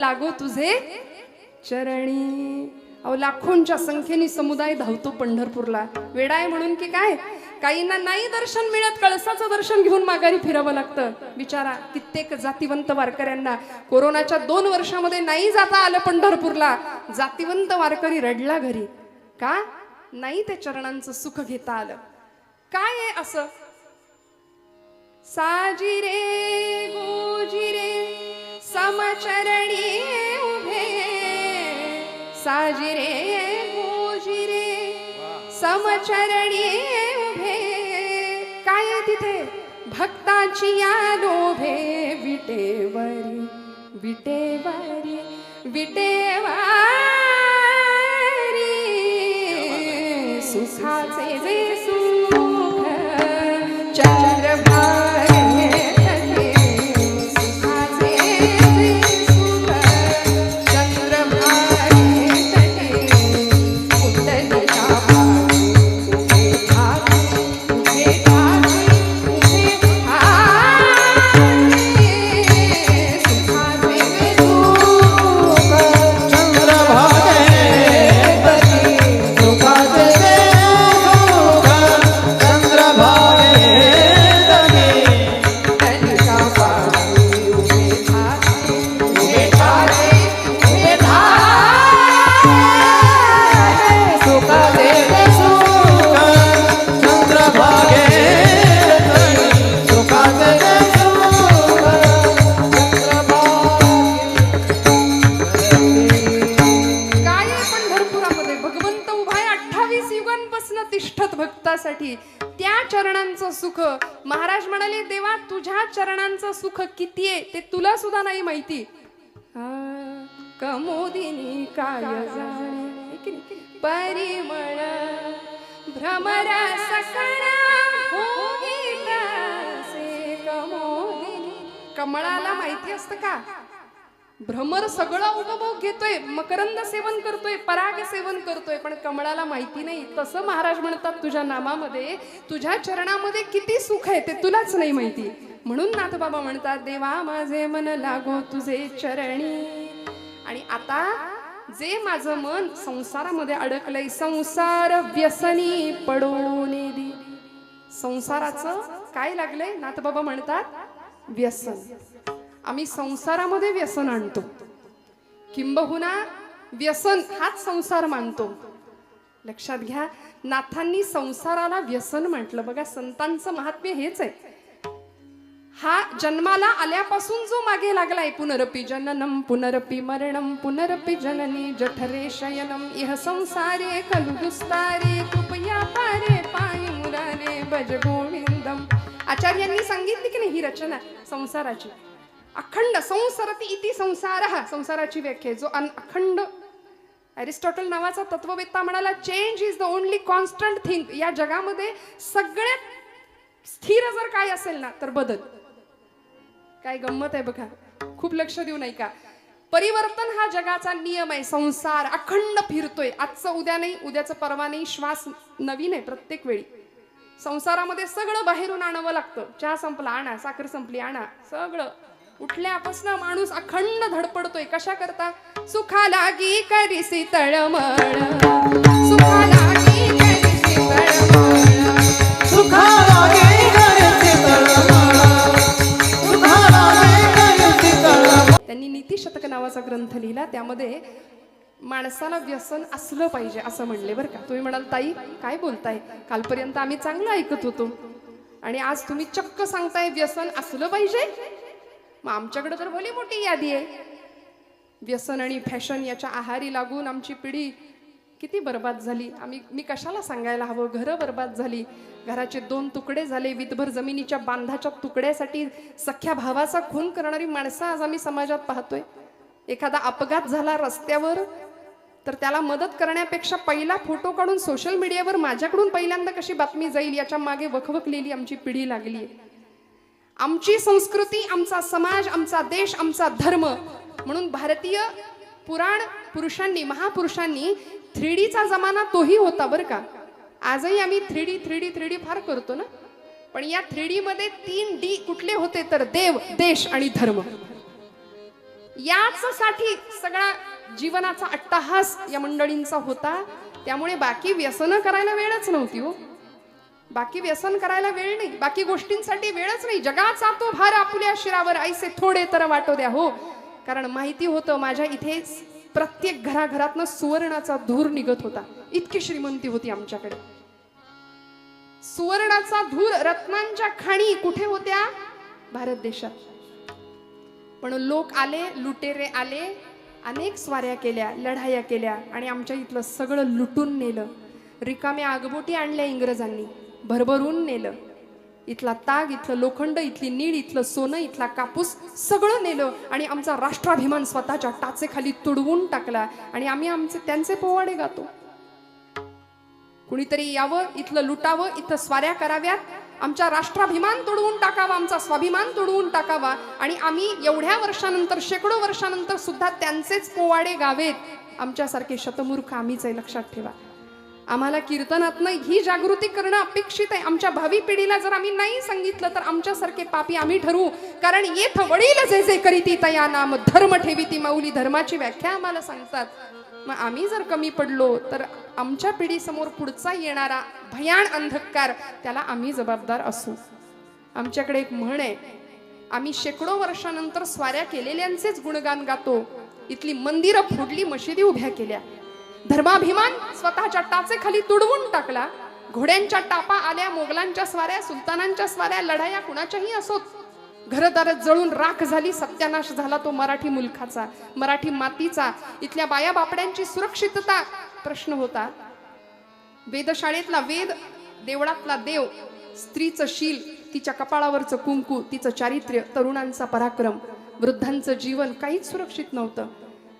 लागो तुझे चरणी. अहो लाखोंच्या संख्येने समुदाय धावतो पंढरपूरला. वेडा आहे म्हणून की काय? काहींना नाही दर्शन मिळत, कळसाचं दर्शन घेऊन माघारी फिरावं लागतं. बिचारा कित्येक जातीवंत वारकऱ्यांना कोरोनाच्या 2 वर्षामध्ये नाही जाता आलं पंढरपूरला. जातीवंत वारकरी रडला घरी. का नाही त्या चरणांचं सुख घेता आलं? काय आहे असं? साजिरे गोजिरे समचरणी उभे, साजिरे गोजिरे समचरणी उभे. काय आहे तिथे? भक्ताची या लोभे विटेवरी विटेवरी विटेवरी सुखाचे जे सुख चंद्रभागे भक्तासाठी त्या चरणांचं सुख. महाराज म्हणाले, देवा तुझ्या चरणांचं सुख किती आहे ते तुला सुद्धा नाही माहिती. कमोदिनी काय जाणे परिमळ भ्रमर सकळा भोगितासे कमोदिनी. कमळाला माहिती असतं का? भ्रमर सगळं उपभोग घेतोय, मकरंद सेवन करतोय, पराग सेवन करतोय, पण कमळाला माहिती नाही. तसं महाराज म्हणतात, तुझ्या नामामध्ये तुझ्या चरणामध्ये किती सुख आहे ते तुलाच नाही माहिती. म्हणून नाथबाबा म्हणतात, देवा माझे मन लागो तुझे चरणी. आणि आता जे माझं मन संसारामध्ये अडकलंय, संसार व्यसनी पडून दे. संसाराचं काय लागलंय? नाथबाबा म्हणतात व्यसन. आम्ही संसारामध्ये व्यसन आणतो, किंबहुना व्यसन हाच संसार मानतो. लक्षात घ्या, नाथांनी संसाराला व्यसन म्हटलं. बघा, संतांचं महात्म्य हेच आहे. हा जन्माला आल्यापासून जो मागे लागलाय, पुनरपि जननम पुनरपि मरणम पुनरपि जननी जठरे शयनम इह संसारे खलु दुस्तारे कृपया पारे पायी मुरारे भज गोविंदम. आचार्यांनी सांगितली की नाही ही रचना संसाराची. अखंड संसरती इति संसारः, संसाराची व्याख्या. जो अखंड, अरिस्टॉटल नावाचा तत्ववेत्ता म्हणाला, change is the only constant thing. या जगामध्ये सगळ्यात स्थिर जर काय असेल ना तर बदल. काय गंमत आहे बघा, खूप लक्ष देऊ नाही का? परिवर्तन हा जगाचा नियम आहे. संसार अखंड फिरतोय, आजचं उद्या नाही, उद्याचं परवा नाही, श्वास नवीन आहे प्रत्येक वेळी. संसारामध्ये सगळं बाहेरून आणावं लागतं. चहा संपला आणा, साखर संपली आणा, सगळं. उठल्यापासून माणूस अखंड धडपडतोय. कशा करता? सुखा लागी करीसी तळमळ, सुखा लागी करीसी तळमळ, सुखा लागी करीसी तळमळ, सुखा लागी करीसी तळमळ. त्यांनी नीतिशतक नावाचा ग्रंथ लिहिला. त्यामध्ये माणसाला व्यसन असलं पाहिजे असं म्हणले बरं का. तुम्ही म्हणाल, ताई काय बोलताय? कालपर्यंत आम्ही चांगलं ऐकत होतो आणि आज तुम्ही चक्क सांगताय व्यसन असलं पाहिजे. मग आमच्याकडे तर भली मोठी यादी आहे. व्यसन आणि फॅशन याच्या आहारी लागून आमची पिढी किती बर्बाद झाली. मी कशाला सांगायला हवं. घरं बर्बाद झाली, घराचे 2 तुकडे झाले. विधभर जमिनीच्या बांधाच्या तुकड्यासाठी सख्या भावाचा खून करणारी माणसं आज आम्ही समाजात पाहतोय. एखादा अपघात झाला रस्त्यावर तर त्याला मदत करण्यापेक्षा पहिला फोटो काढून सोशल मीडियावर माझ्याकडून पहिल्यांदा कशी बातमी जाईल याच्या मागे वखवकलेली आमची पिढी लागली आहे. आमची संस्कृती, आमचा समाज, आमचा देश, आमचा धर्म. म्हणून भारतीय पुराण पुरुषांनी, महापुरुषांनी 3Dचा जमाना तोही होता बरं का. आजही आम्ही 3D फार करतो ना. पण या 3D मध्ये 3D कुठले होते तर देव, देश आणि धर्म. याचसाठी सगळा जीवनाचा अट्टहास या मंडळींचा होता. त्यामुळे बाकी व्यसन करायला वेळच नव्हती हो. बाकी व्यसन करायला वेळ नाही, बाकी गोष्टींसाठी वेळच नाही. जगाचा तो भार आपुल्या शिरावर ऐसे थोडे तर वाटो द्या हो. कारण माहिती होतं माझ्या इथे प्रत्येक घराघरातनं सुवर्णाचा धूर निघत होता. इतकी श्रीमंती होती आमच्याकडे. सुवर्णाचा धूर, रत्नांच्या खाणी कुठे होत्या? भारत देशात. पण लोक आले, लुटेरे आले, अनेक स्वाऱ्या केल्या, लढाया केल्या आणि आमच्या इथलं सगळं लुटून नेलं. रिकाम्या आगबोटी आणल्या इंग्रजांनी, भरभरून नेलं. इथला ताग, इथलं लोखंड, इथली नीळ, इथलं सोनं, इथला कापूस सगळं नेलं आणि आमचा राष्ट्राभिमान स्वतःच्या टाचेखाली तुडवून टाकला. आणि आम्ही त्यांचे पोवाडे गातो. कुणीतरी यावं, इथलं लुटावं, इथं स्वाऱ्या कराव्यात, आमचा राष्ट्राभिमान तोडवून टाकावा, आमचा स्वाभिमान तोडवून टाकावा आणि आम्ही एवढ्या वर्षानंतर, शेकडो वर्षानंतर सुद्धा त्यांचेच पोवाडे गावेत. आमच्यासारखे शतमूर्ख आम्हीच आहे, लक्षात ठेवा. आम्हाला कीर्तनातनं ही जागृती करणं अपेक्षित आहे. आमच्या भावी पिढीला जर आम्ही नाही सांगितलं तर आमच्यासारखे पापी आम्ही ठरवू. कारण येथ वडील जे जे करीती तया नाम धर्म ठेवीती माऊली धर्माची व्याख्या आम्हाला सांगतात. मग आम्ही जर कमी पडलो तर आमच्या पिढीसमोर पुढचा येणारा भयान अंधकार, त्याला आम्ही जबाबदार असू. आमच्याकडे एक म्हण आहे, आम्ही शेकडो वर्षानंतर स्वाऱ्या केलेल्यांचेच गुणगान गातो. इथली मंदिरं फोडली, मशिदी उभ्या केल्या, धर्माभिमान स्वतःच्या टाचेखाली तुडवून टाकला. घोड्यांच्या टापा आल्या, मोगलांच्या स्वाऱ्या, सुलतानांच्या स्वाऱ्या, लढाया कुणाच्याही असोत, घरदार जळून राख झाली. सत्यानाश झाला तो मराठी मुलखाचा, मराठी मातीचा. इथल्या बाया बापड्यांची सुरक्षितता प्रश्न होता. वेदशाळेतला वेद, देवळातला देव, स्त्रीचं शील, तिच्या कपाळावरचं कुंकू, तिचं चारित्र्य, तरुणांचा पराक्रम, वृद्धांचं जीवन काहीच सुरक्षित नव्हतं.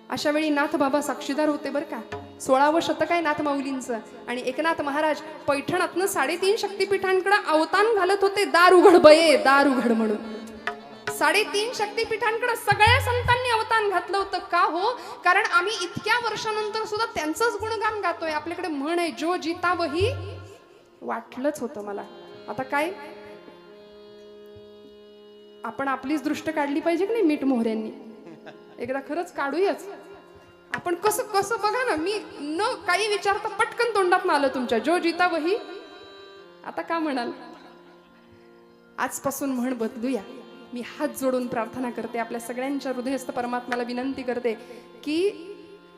अशा वेळी नाथ बाबा साक्षीदार होते बरं का. 16वं शतक आहे नाथ माऊलींचं. आणि एकनाथ महाराज पैठणातनं 3.5 शक्तिपीठांकडे अवतान घालत होते. दार उघड बये, दार उघड म्हणून. 3.5 शक्तिपीठांकडे सगळ्या संतांनी अवतान घातलं होतं. का हो? कारण आम्ही इतक्या वर्षानंतर सुद्धा त्यांचंच गुणगान गातोय. आपल्याकडे म्हण आहे, जो जिता वही. वाटलंच होतं मला. आता काय, आपण आपलीच दृष्ट काढली पाहिजे की नाही मीठ मोहऱ्यांनी. एकदा खरंच काढूयाच आपण. कसं कसं बघा ना, मी न काही विचारता पटकन तोंडात आलं तुमच्या, जो जिता वही. आता का म्हणाल? आजपासून म्हण बदलूया. मी हात जोडून प्रार्थना करते, आपल्या सगळ्यांच्या हृदयस्थ परमात्म्याला विनंती करते की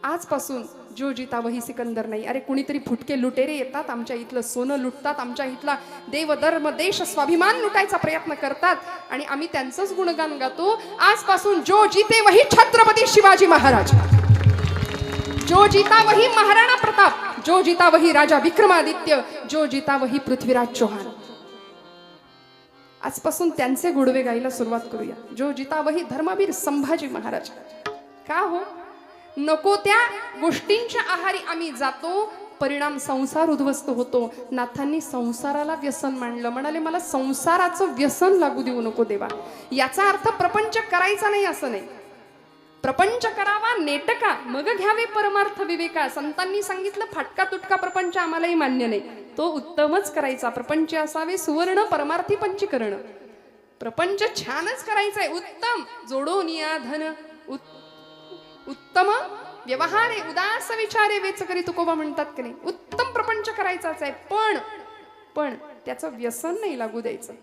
आजपासून जो जिता वही सिकंदर नाही. अरे कुणीतरी फुटके लुटेरे येतात, आमच्या इथलं सोनं लुटतात, आमच्या इथला देव धर्म देश स्वाभिमान लुटायचा प्रयत्न करतात आणि आम्ही त्यांचंच गुणगान गातो. आजपासून जो जिते वही छत्रपती शिवाजी महाराज, जो जिता वही महाराणा प्रताप, जो जिता वही राजा विक्रमादित्य, जो जिता वही पृथ्वीराज चौहान. आजपासून त्यांचे गुडवे गायला सुरुवात करूया. जो जिता वही धर्मवीर संभाजी महाराज. का हो? नको त्या गोष्टींच्या आहारी आम्ही जातो, परिणाम संसार उद्ध्वस्त होतो. नाथांनी संसाराला व्यसन मांडलं. म्हणाले मला संसाराचं व्यसन लागू देऊ नको देवा. याचा अर्थ प्रपंच करायचा नाही असं नाही. प्रपंच करावा नेटका, मग घ्यावे परमार्थ विवेका. संतांनी सांगितलं फाटका तुटका प्रपंच आम्हालाही मान्य नाही, तो उत्तमच करायचा. प्रपंच असावे सुवर्ण परमार्थी पंचीकरण. प्रपंच छानच करायचंय, उत्तम. जोडून या धन उत्तम व्यवहारे, उदास विचारे वेच करी तुकोबा म्हणतात की नाही. उत्तम प्रपंच करायचाच आहे, पण त्याचं व्यसन नाही लागू द्यायचं.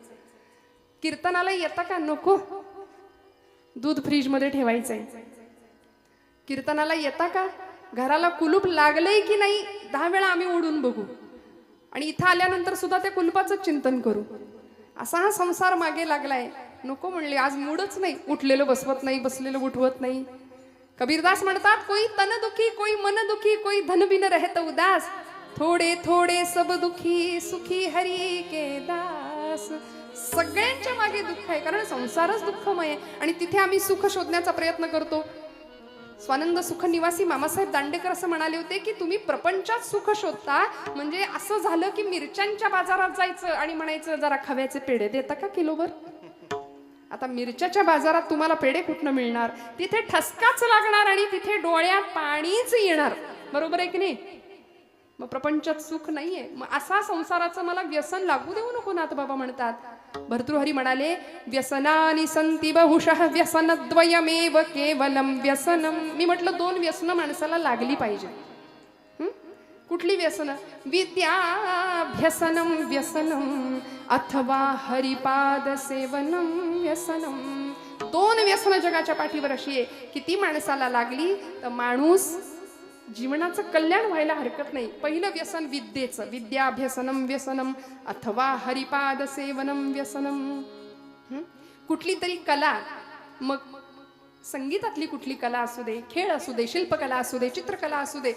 कीर्तनाला येता का? नको. दूध फ्रीज मध्ये ठेवायचंय. कीर्तनाला येता का? घराला कुलूप लागलंय की नाही 10 वेळा आम्ही ओढून बघू आणि इथं आल्यानंतर सुद्धा त्या कुलपाचं चिंतन करू. असा हा संसार मागे लागलाय. नको म्हणले, आज मूडच नाही. उठलेलं बसवत नाही, बसलेलं उठवत नाही. कबीरदास म्हणतात, कोई तन दुखी, कोई मन दुखी, कोई धन बिन रहत उदास, थोडे थोडे सब दुखी, सुखी हरी के दास. सगळ्यांच्या मागे दुःख आहे, कारण संसारच दुःखमय आहे आणि तिथे आम्ही सुख शोधण्याचा प्रयत्न करतो. स्वानंद सुख निवासी मामासाहेब दांडेकर असं म्हणाले होते की तुम्ही प्रपंचात सुख शोधता, म्हणजे असं झालं की मिरच्यांच्या बाजारात जायचं आणि म्हणायचं जरा खव्याचे पेढे देता का किलोभर. आता मिरच्याच्या बाजारात तुम्हाला पेढे कुठनं मिळणार? तिथे ठसकाच लागणार आणि तिथे डोळ्यात पाणीच येणार. बरोबर आहे की नाही? मग प्रपंचात सुख नाहीये. मग असा संसाराचं मला व्यसन लागू देऊ नको नाथ बाबा म्हणतात. भर्तृहरी म्हणाले व्यसनानि संति बहुशः व्यसनद्वयमेव केवलम व्यसनम. मी म्हटलं 2 व्यसनं माणसाला लागली पाहिजे. कुठली व्यसनं? विद्याभ्यसनम व्यसनम अथवा हरिपाद सेवनम व्यसनम. 2 व्यसनं जगाच्या पाठीवर अशी आहे की ती माणसाला लागली तर माणूस जीवनाचं कल्याण व्हायला हरकत नाही. पहिलं व्यसन विद्येचं, विद्याभ्यसनम व्यसनम अथवा हरिपाद सेवनम व्यसनम. कुठली तरी कला, मग संगीतातली कुठली कला असू दे, खेळ असू दे, शिल्पकला असू दे, चित्रकला असू दे,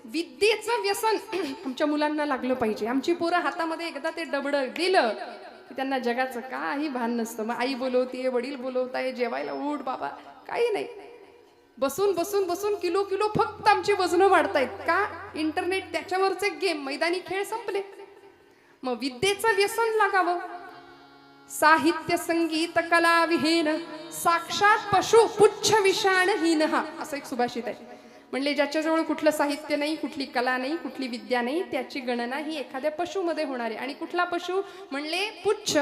विद्येचं व्यसन आमच्या मुलांना लागलं पाहिजे. आमची पोरं हातामध्ये एकदा ते डबडं दिलं की त्यांना जगाचं काही भान नसतं. मग आई बोलवतीये, वडील बोलवताय, जेवायला उठ बाबा, काही नाही. बसून बसून बसून किलो किलो फक्त आमची वजनं वाढतायत. का? इंटरनेट, त्याच्यावरचे गेम, मैदानी खेळ संपले. मग विद्येचं व्यसन लागावं. साहित्य संगीत कला विहीन साक्षात पशु पुच्छ विषाणहीन, हा असं एक सुभाषित आहे. म्हणले ज्याच्याजवळ कुठलं साहित्य नाही, कुठली कला नाही, कुठली विद्या नाही, त्याची गणना ही एखाद्या पशुमध्ये होणार आहे. आणि कुठला पशु? म्हणले पुच्छ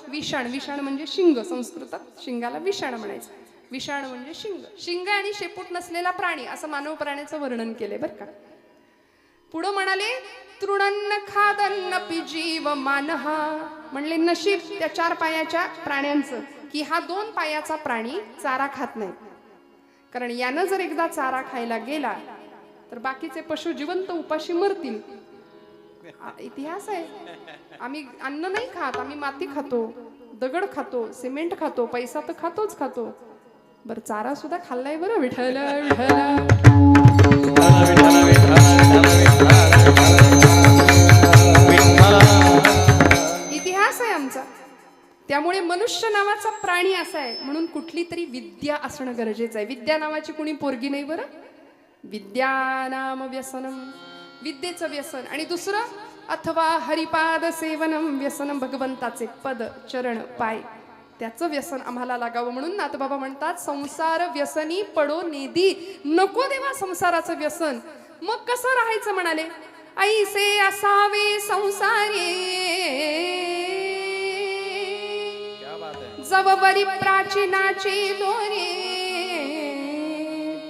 विषाण. विषाण म्हणजे शिंग, संस्कृतात शिंगाला विषाण म्हणायचं. विषाण म्हणजे शिंग. शिंग आणि शेपूट नसलेला प्राणी असं मानव प्राण्याचं वर्णन केलंय बरं का. पुढं म्हणाले तृणन्न खादन्नपि जीव मानहा. म्हणले नशीब त्या 4 पायाच्या प्राण्यांचं की हा 2 पायाचा प्राणी चारा खात नाही. कारण यानं जर एकदा चारा खायला गेला तर बाकीचे पशु जिवंत उपाशी मरतील. इतिहास आहे. आम्ही अन्न नाही खात, आम्ही माती खातो, दगड खातो, सिमेंट खातो, पैसा तर खातोच खातो. बरं चारा सुद्धा खाल्लाय बरं. विठ्ठल विठ्ठल. इतिहास आहे आमचा. त्यामुळे मनुष्य नावाचा प्राणी असा आहे म्हणून कुठली तरी विद्या असणं गरजेचं आहे. विद्या नावाची कुणी पोरगी नाही बरं. विद्या नाम व्यसनम, विद्येचं व्यसन. आणि दुसरं अथवा हरिपाद सेवनम व्यसनम, भगवंताचे पद, चरण, पाय, त्याचं व्यसन आम्हाला लागावं. म्हणून नाथबाबा म्हणतात संसार व्यसनी पडो नेदी. नको देवा संसाराचं व्यसन. मग कसं राहायचं म्हणाले? ऐसे असावे संसारी जवबरी प्राचीनाची दोरी.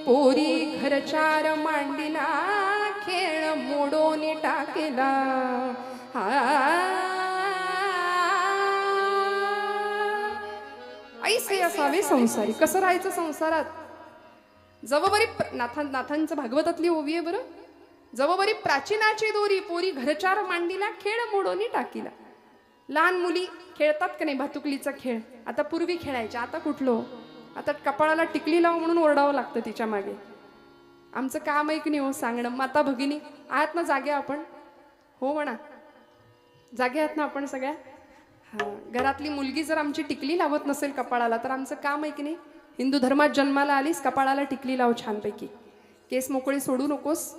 पोरी घरचार मांडिला खेळ मोडोन टाकेला. ऐसे असावे संसारी. कसं राहायचं संसारात? जवबरी नाथांचं भागवतातली ओवी आहे बरं. जवबरी प्राचीनाची दोरी पोरी घरचार मांडीला खेळ मोडोनी टाकीला. लहान मुली खेळतात का नाही भातुकलीचा खेळ? आता पूर्वी खेळायच्या, आता कुठलो? आता कपाळाला टिकली लाव म्हणून ओरडावं लागतं तिच्या मागे. आमचं काम आहे की नाही हो सांगणं. माता भगिनी आहात ना जाग्या आपण? हो म्हणा, जागे आहात ना आपण सगळ्या? हा. घरातली मुलगी जर आमची टिकली लावत नसेल कपाळाला तर आमचं काम आहे की नाही? हिंदू धर्मात जन्माला आलीस, कपाळाला टिकली लाव छानपैकी, केस मोकळे सोडू नकोस,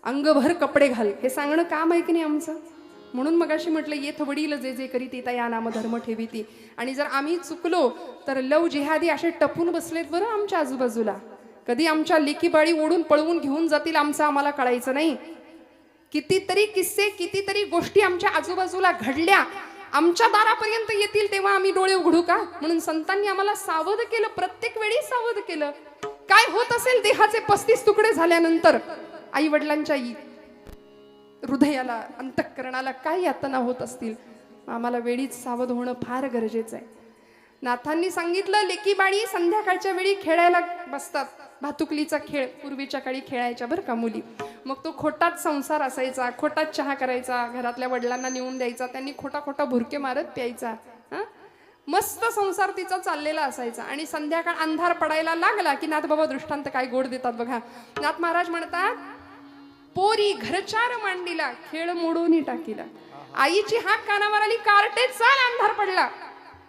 अंगभर कपडे घाल, हे सांगणं काम आहे की नाही आमचं? म्हणून मगाशी म्हटलं येथ वडील जे जे करीत येता या नाम धर्म ठेवीती. आणि जर आम्ही चुकलो तर लव जिहादी असे टपून बसलेत बरं आमच्या आजूबाजूला. कधी आमच्या लेकीबाळी ओढून पळवून घेऊन जातील आमचं आम्हाला कळायचं नाही. कितीतरी किस्से, कितीतरी गोष्टी आमच्या आजूबाजूला घडल्या, आमच्या दारापर्यंत येतील तेव्हा आम्ही डोळे उघडू का? म्हणून संतांनी आम्हाला सावध केलं, प्रत्येक वेळी सावध केलं. काय होत असेल देहाचे 35 तुकडे झाल्यानंतर, आई वडिलांच्या हृदयाला, अंतःकरणाला काय यातना होत असतील, आम्हाला वेळीच सावध होणं फार गरजेचं आहे. नाथांनी सांगितलं लेकी बाळी संध्याकाळच्या वेळी खेळायला बसतात. भातुकलीचा खेळ पूर्वीच्या काळी खेळायच्या बरं का मुली. मग तो खोटाच संसार असायचा, खोटाच चहा करायचा, घरातल्या वडिलांना नेऊन द्यायचा, त्यांनी खोटा खोटा भुरके मारत प्यायचा. मस्त संसार तिचा चाललेला असायचा. आणि संध्याकाळ अंधार पडायला लागला की नाथ बाबा दृष्टांत काय गोड देतात बघा. नाथ महाराज म्हणतात पोरी घरचार मांडीला खेळ मोडून टाकीला. आईची हाक कानावर आली, कार्टे चाल, अंधार पडला.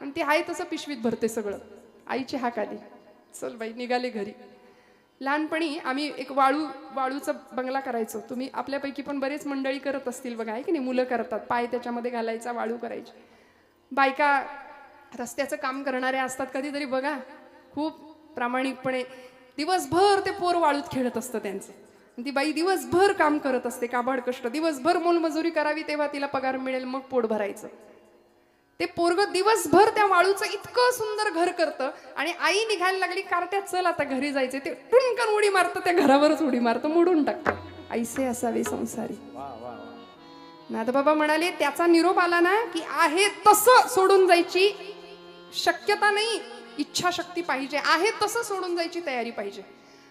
आणि ती आहे तसं पिशवीत भरते सगळं. आईची हाक आली, चल बाई, निघाले घरी. लहानपणी आम्ही एक वाळूचा बंगला करायचो. तुम्ही आपल्यापैकी पण बरेच मंडळी करत असतील बघा, आहे की नाही? मुलं करतात, पाय त्याच्यामध्ये घालायचा, वाळू करायची. बायका रस्त्याचं काम करणाऱ्या असतात कधीतरी बघा, खूप प्रामाणिकपणे दिवसभर ते पोर वाळूत खेळत असतं त्यांचं. ती बाई दिवसभर काम करत असते, काबाड कष्ट, दिवसभर मोलमजुरी करावी तेव्हा तिला पगार मिळेल, मग पोट भरायचं. ते पोरग दिवसभर त्या वाळूचं इतकं सुंदर घर करतं आणि आई निघायला लागली कार्ट्यात, चल आता घरी जायचे, ते टुनकन उडी मारतं, त्या घरावरच उडी मारतं, मोडून टाकतं. ऐसे असावे संसारी. नाथबाबा म्हणाले त्याचा निरोप आला ना की आहे तसं सोडून जायची शक्यता नाही, इच्छाशक्ती पाहिजे, आहे तसं सोडून जायची तयारी पाहिजे.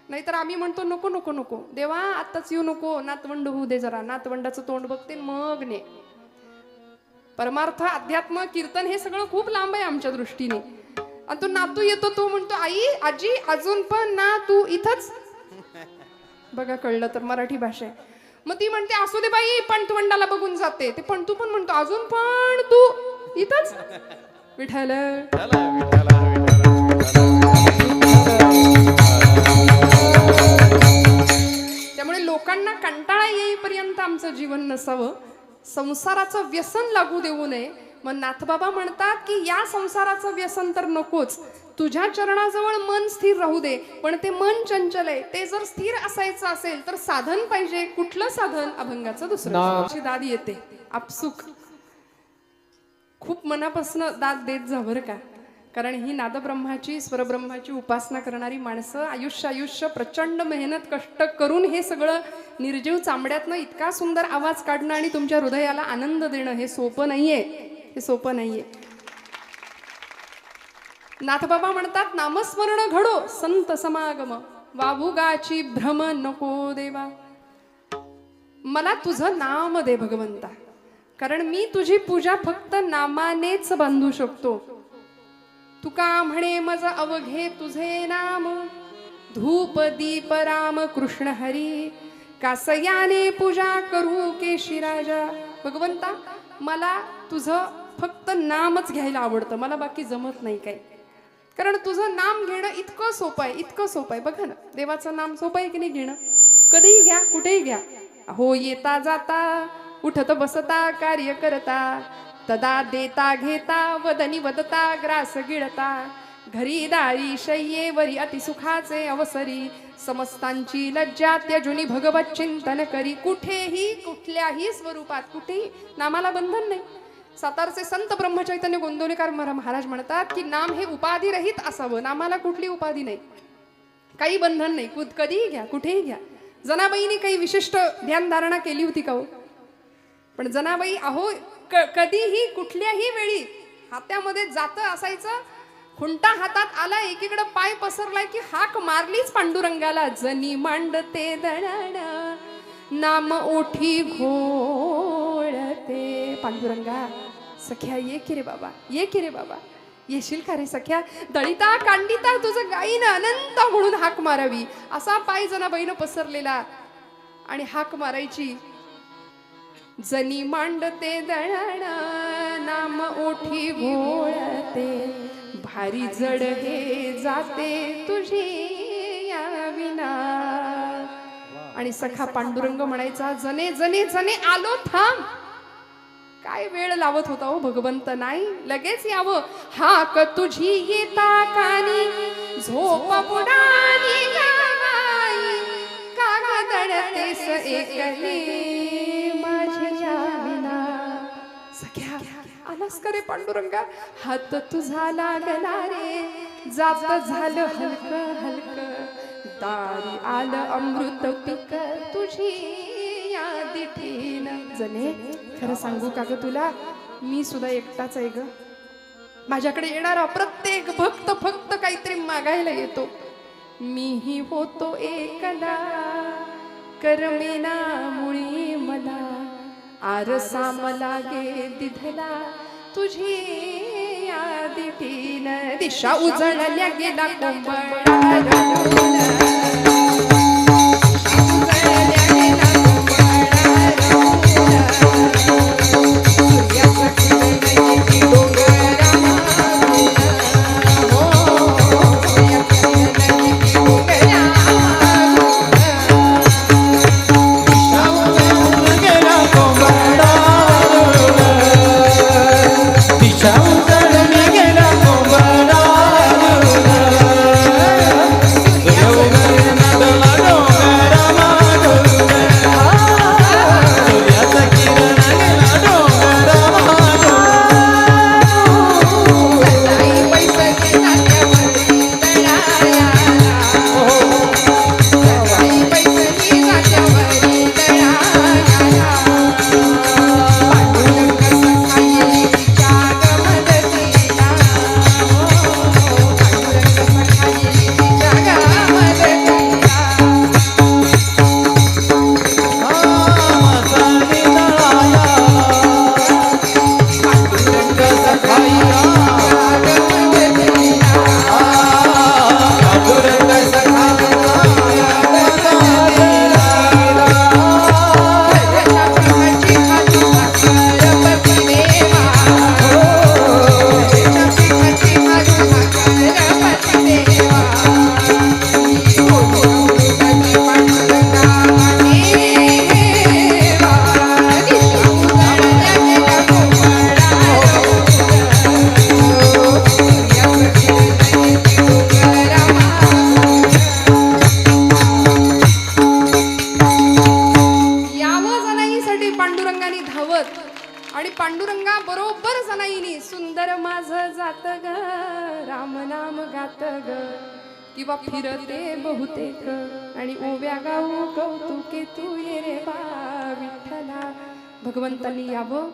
नाहीतर आम्ही म्हणतो नको नको नको देवा आताच येऊ नको, नातवंड होऊ दे जरा, नातवंडाचं तोंड बघते मग ने. परमार्थ अध्यात्म कीर्तन हे सगळं खूप लांब आहे आमच्या दृष्टीने. आणि तो नातू येतो, तो म्हणतो आई आजी अजून पण ना तू इथंच. बघा कळलं तर मराठी भाषा आहे. मग ती म्हणते असू दे बाई पंतवंडाला बघून जाते. ते पण तू पण म्हणतो अजून पण तू इथंच. विठ्ठल त्यामुळे लोकांना कंटाळा येईपर्यंत आमचं जीवन नसावं, संसाराचं व्यसन लागू देऊ नये. मग नाथबाबा म्हणतात की या संसाराचं व्यसन तर नकोच, तुझ्या चरणाजवळ मन स्थिर राहू दे. पण ते मन चंचल आहे, ते जर स्थिर असायचं असेल तर साधन पाहिजे. कुठलं साधन? अभंगाचं दुसरं दाद येते आपसुक. खूप मनापासून दाद देत जा बरं का, कारण ही नादब्रह्माची स्वरब्रह्माची उपासना करणारी माणसं आयुष्य प्रचंड मेहनत कष्ट करून हे सगळं निर्जीव चांबड्यातनं इतका सुंदर आवाज काढणं आणि तुमच्या हृदयाला आनंद देणं हे सोपं नाहीये, हे सोपं नाहीये. नाथबाबा म्हणतात नामस्मरण घडो संत समागम, वावुगाची भ्रम नको देवा. मला तुझं नाम दे भगवंता, कारण मी तुझी पूजा फक्त नामानेच बांधू शकतो. तुका म्हणे मज अवघे तुझे नाम, धूप दीप राम कृष्ण हरी, कासयाने पूजा करू केशी राजा. भगवंता मला तुझं फक्त नामच घ्यायला आवडतं, मला बाकी जमत नाही काही. कारण तुझं नाम घेणं इतकं सोपं आहे, इतकं सोपं आहे. बघा ना देवाचं नाम सोपं आहे की नाही घेणं? कधीही घ्या कुठेही घ्या. हो येता जाता उठत बसता कार्य करता, तदा देता घेता वदनी वदता ग्रास गिळता, घरी दारी शय्येवरी अतिसुखाचे अवसरी, समस्तांची लज्जा त्यजुनी भगवत चिंतन करी. कुठेही कुठल्याही स्वरूपात कुठेही नामाला बंधन नाही. सातारचे संत ब्रह्मचैतन्य गोंदवलेकर महाराज म्हणतात की नाम हे उपाधी रहित असावं, नामाला कुठली उपाधी नाही, काही बंधन नाही, कधीही घ्या कुठेही घ्या. जनाबाईने काही विशिष्ट ध्यानधारणा केली होती का हो? पण जनाबाई अहो कधीही कुठल्याही वेळी हातामध्ये जातं असायचं, खुंटा हातात आला, एकीकडे पाय पसरलाय की हाक मारलीच पांडुरंगाला. जनी मांडते दळण नाम ओठी घोळते. पांडुरंगा सख्या ये की रे बाबा, ये की रे बाबा, येशील का रे सख्या? दळिता कांडिता तुझं गाईनं अनंत म्हणून हाक मारावी, असा पाय जनाबाईनं पसरलेला आणि हाक मारायची. जनी मांडते दळण नाम ओठी घोळते, भारी जड हे जाते तुझी या विना. आणि सखा पांडुरंग म्हणायचा जने जने जने आलो थांब. काय वेळ लावत होता हो भगवंत? नाही लगेच यावं. हाक तुझी येता कानी झोप बुडानी गावाई, का दळतेस एकली माझ्या विना. सख्या आलास का रे पांडुरंगा? हात तुझा लागला रे, जात झालं हलक हलक, दारी आलं अमृत पिक तुझी या दिठीन. जने खरं सांगू का ग तुला, मी सुद्धा एकटाच आहे ग. माझ्याकडे येणारा प्रत्येक भक्त फक्त काहीतरी मागायला येतो. मीही होतो एकदा करमेना मुळी मला, आरसा मला गे दिधला तुझी या दिठीन. दिशा उजळल्या गेला कोंबडा गेला कोंबडा पांडुरंगा बरोबर जनाईनी सुंदर माझं जात ग राम नाम गात ग किंवा फिरते बहुतेक आणि ओव्या गाऊ कौतुके तू ये रे बा विठ्ठला. भगवंतांनी यावं,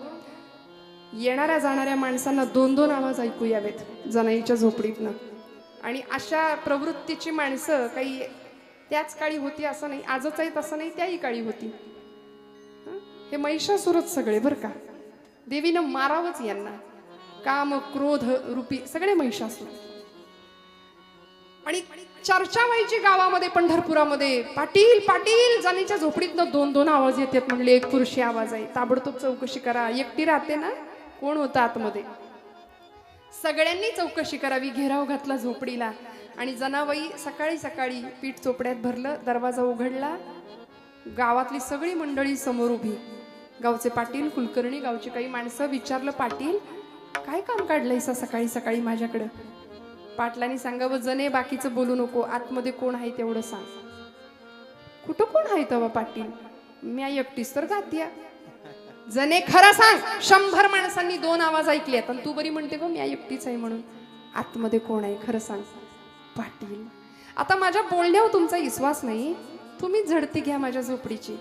येणाऱ्या जाणाऱ्या माणसांना दोन दोन आवाज ऐकू यावेत जनाईच्या झोपडीतनं. आणि अशा प्रवृत्तीची माणसं काही त्याच काळी होती असं नाही, आजच आहेत असं नाही, त्याही काळी होती. हे महिषासुरच सगळे बरं का, देवीनं मारावंच यांना. काम क्रोध रूपी सगळे महिषासुर. आणि चर्चा व्हायची गावामध्ये पंढरपुरामध्ये, पाटील पाटील जनाईच्या झोपडीतनं दोन दोन आवाज येतात. म्हणले एक पुरुषी आवाज आहे, ताबडतोब चौकशी करा. एकटी राहते ना, कोण होतं आतमध्ये, सगळ्यांनी चौकशी करावी. घेराव घातला झोपडीला आणि जनाबाई सकाळी सकाळी पीठ चोपड्यात भरलं, दरवाजा उघडला. गावातली सगळी मंडळी समोर उभी, गावचे पाटील कुलकर्णी गावची काही माणसं. विचारलं, पाटील काय काम काढलंयसा सकाळी सकाळी माझ्याकडं? पाटलांनी सांगावं, जने बाकीचं बोलू नको, आतमध्ये कोण आहे तेवढं सांग. कुठं कोण आहे तेव्हा पाटील? मी एकटीच तर गातीया. जने खरं सांग, 100 माणसांनी दोन आवाज ऐकलेत आणि तू बरी म्हणते गो मी एकटीच आहे म्हणून. आतमध्ये कोण आहे खरं सांग. पाटील आता माझ्या बोलण्यावर तुमचा विश्वास नाही, तुम्ही झडती घ्या माझ्या झोपडीची.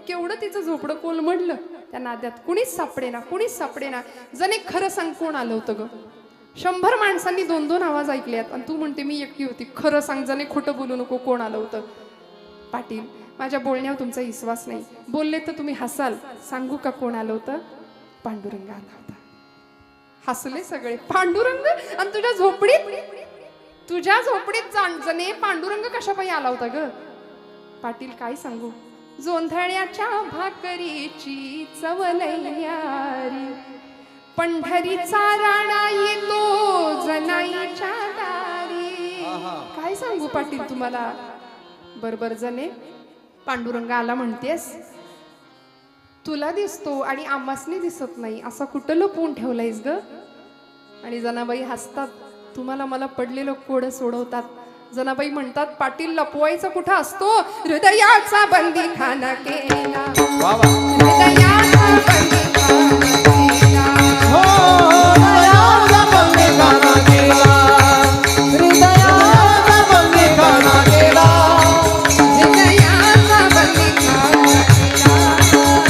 केवढं तिचं झोपडं कोलमडलं त्या नाद्यात, कुणीच सापडेना कुणीच सापडेना. जने खरं सांग, कोण आलं होतं ग? 100 माणसांनी दोन दोन आवाज ऐकलेत आणि तू म्हणते मी एकटी होती. खरं सांग जने, खोटं बोलू नको, कोण आलं होतं? पाटील माझ्या बोलण्यावर तुमचा विश्वास नाही, बोलले तर तुम्ही हसाल, सांगू का कोण आलं होतं? पांडुरंग आला होता. हसले सगळे. पांडुरंग? आणि तुझ्या झोपडीत जने पांडुरंग कशापायी आला होता ग? पाटील काय सांगू, जोंधळ्याच्या भाकरीची चव न्यारी, पंढरीचा राणा येतो जनाईच्या दारी. काय सांगू पाटील तुम्हाला. बरोबर जने, पांडुरंग आला म्हणतेस, तुला दिसतो आणि आम्हासनी दिसत नाही, असं कुठं लपवून ठेवलंयस ग? आणि जनाबाई हसतात. तुम्हाला मला पडलेलं कोड सोडवतात. जनाबाई म्हणतात, पाटील लपवायचं कुठं असतो? हृदयाचा बंदी खाना केला, हृदयाचा बंदी खाना केला, हृदयाचा बंदी खाना केला, हृदयाचा बंदी खाना केला,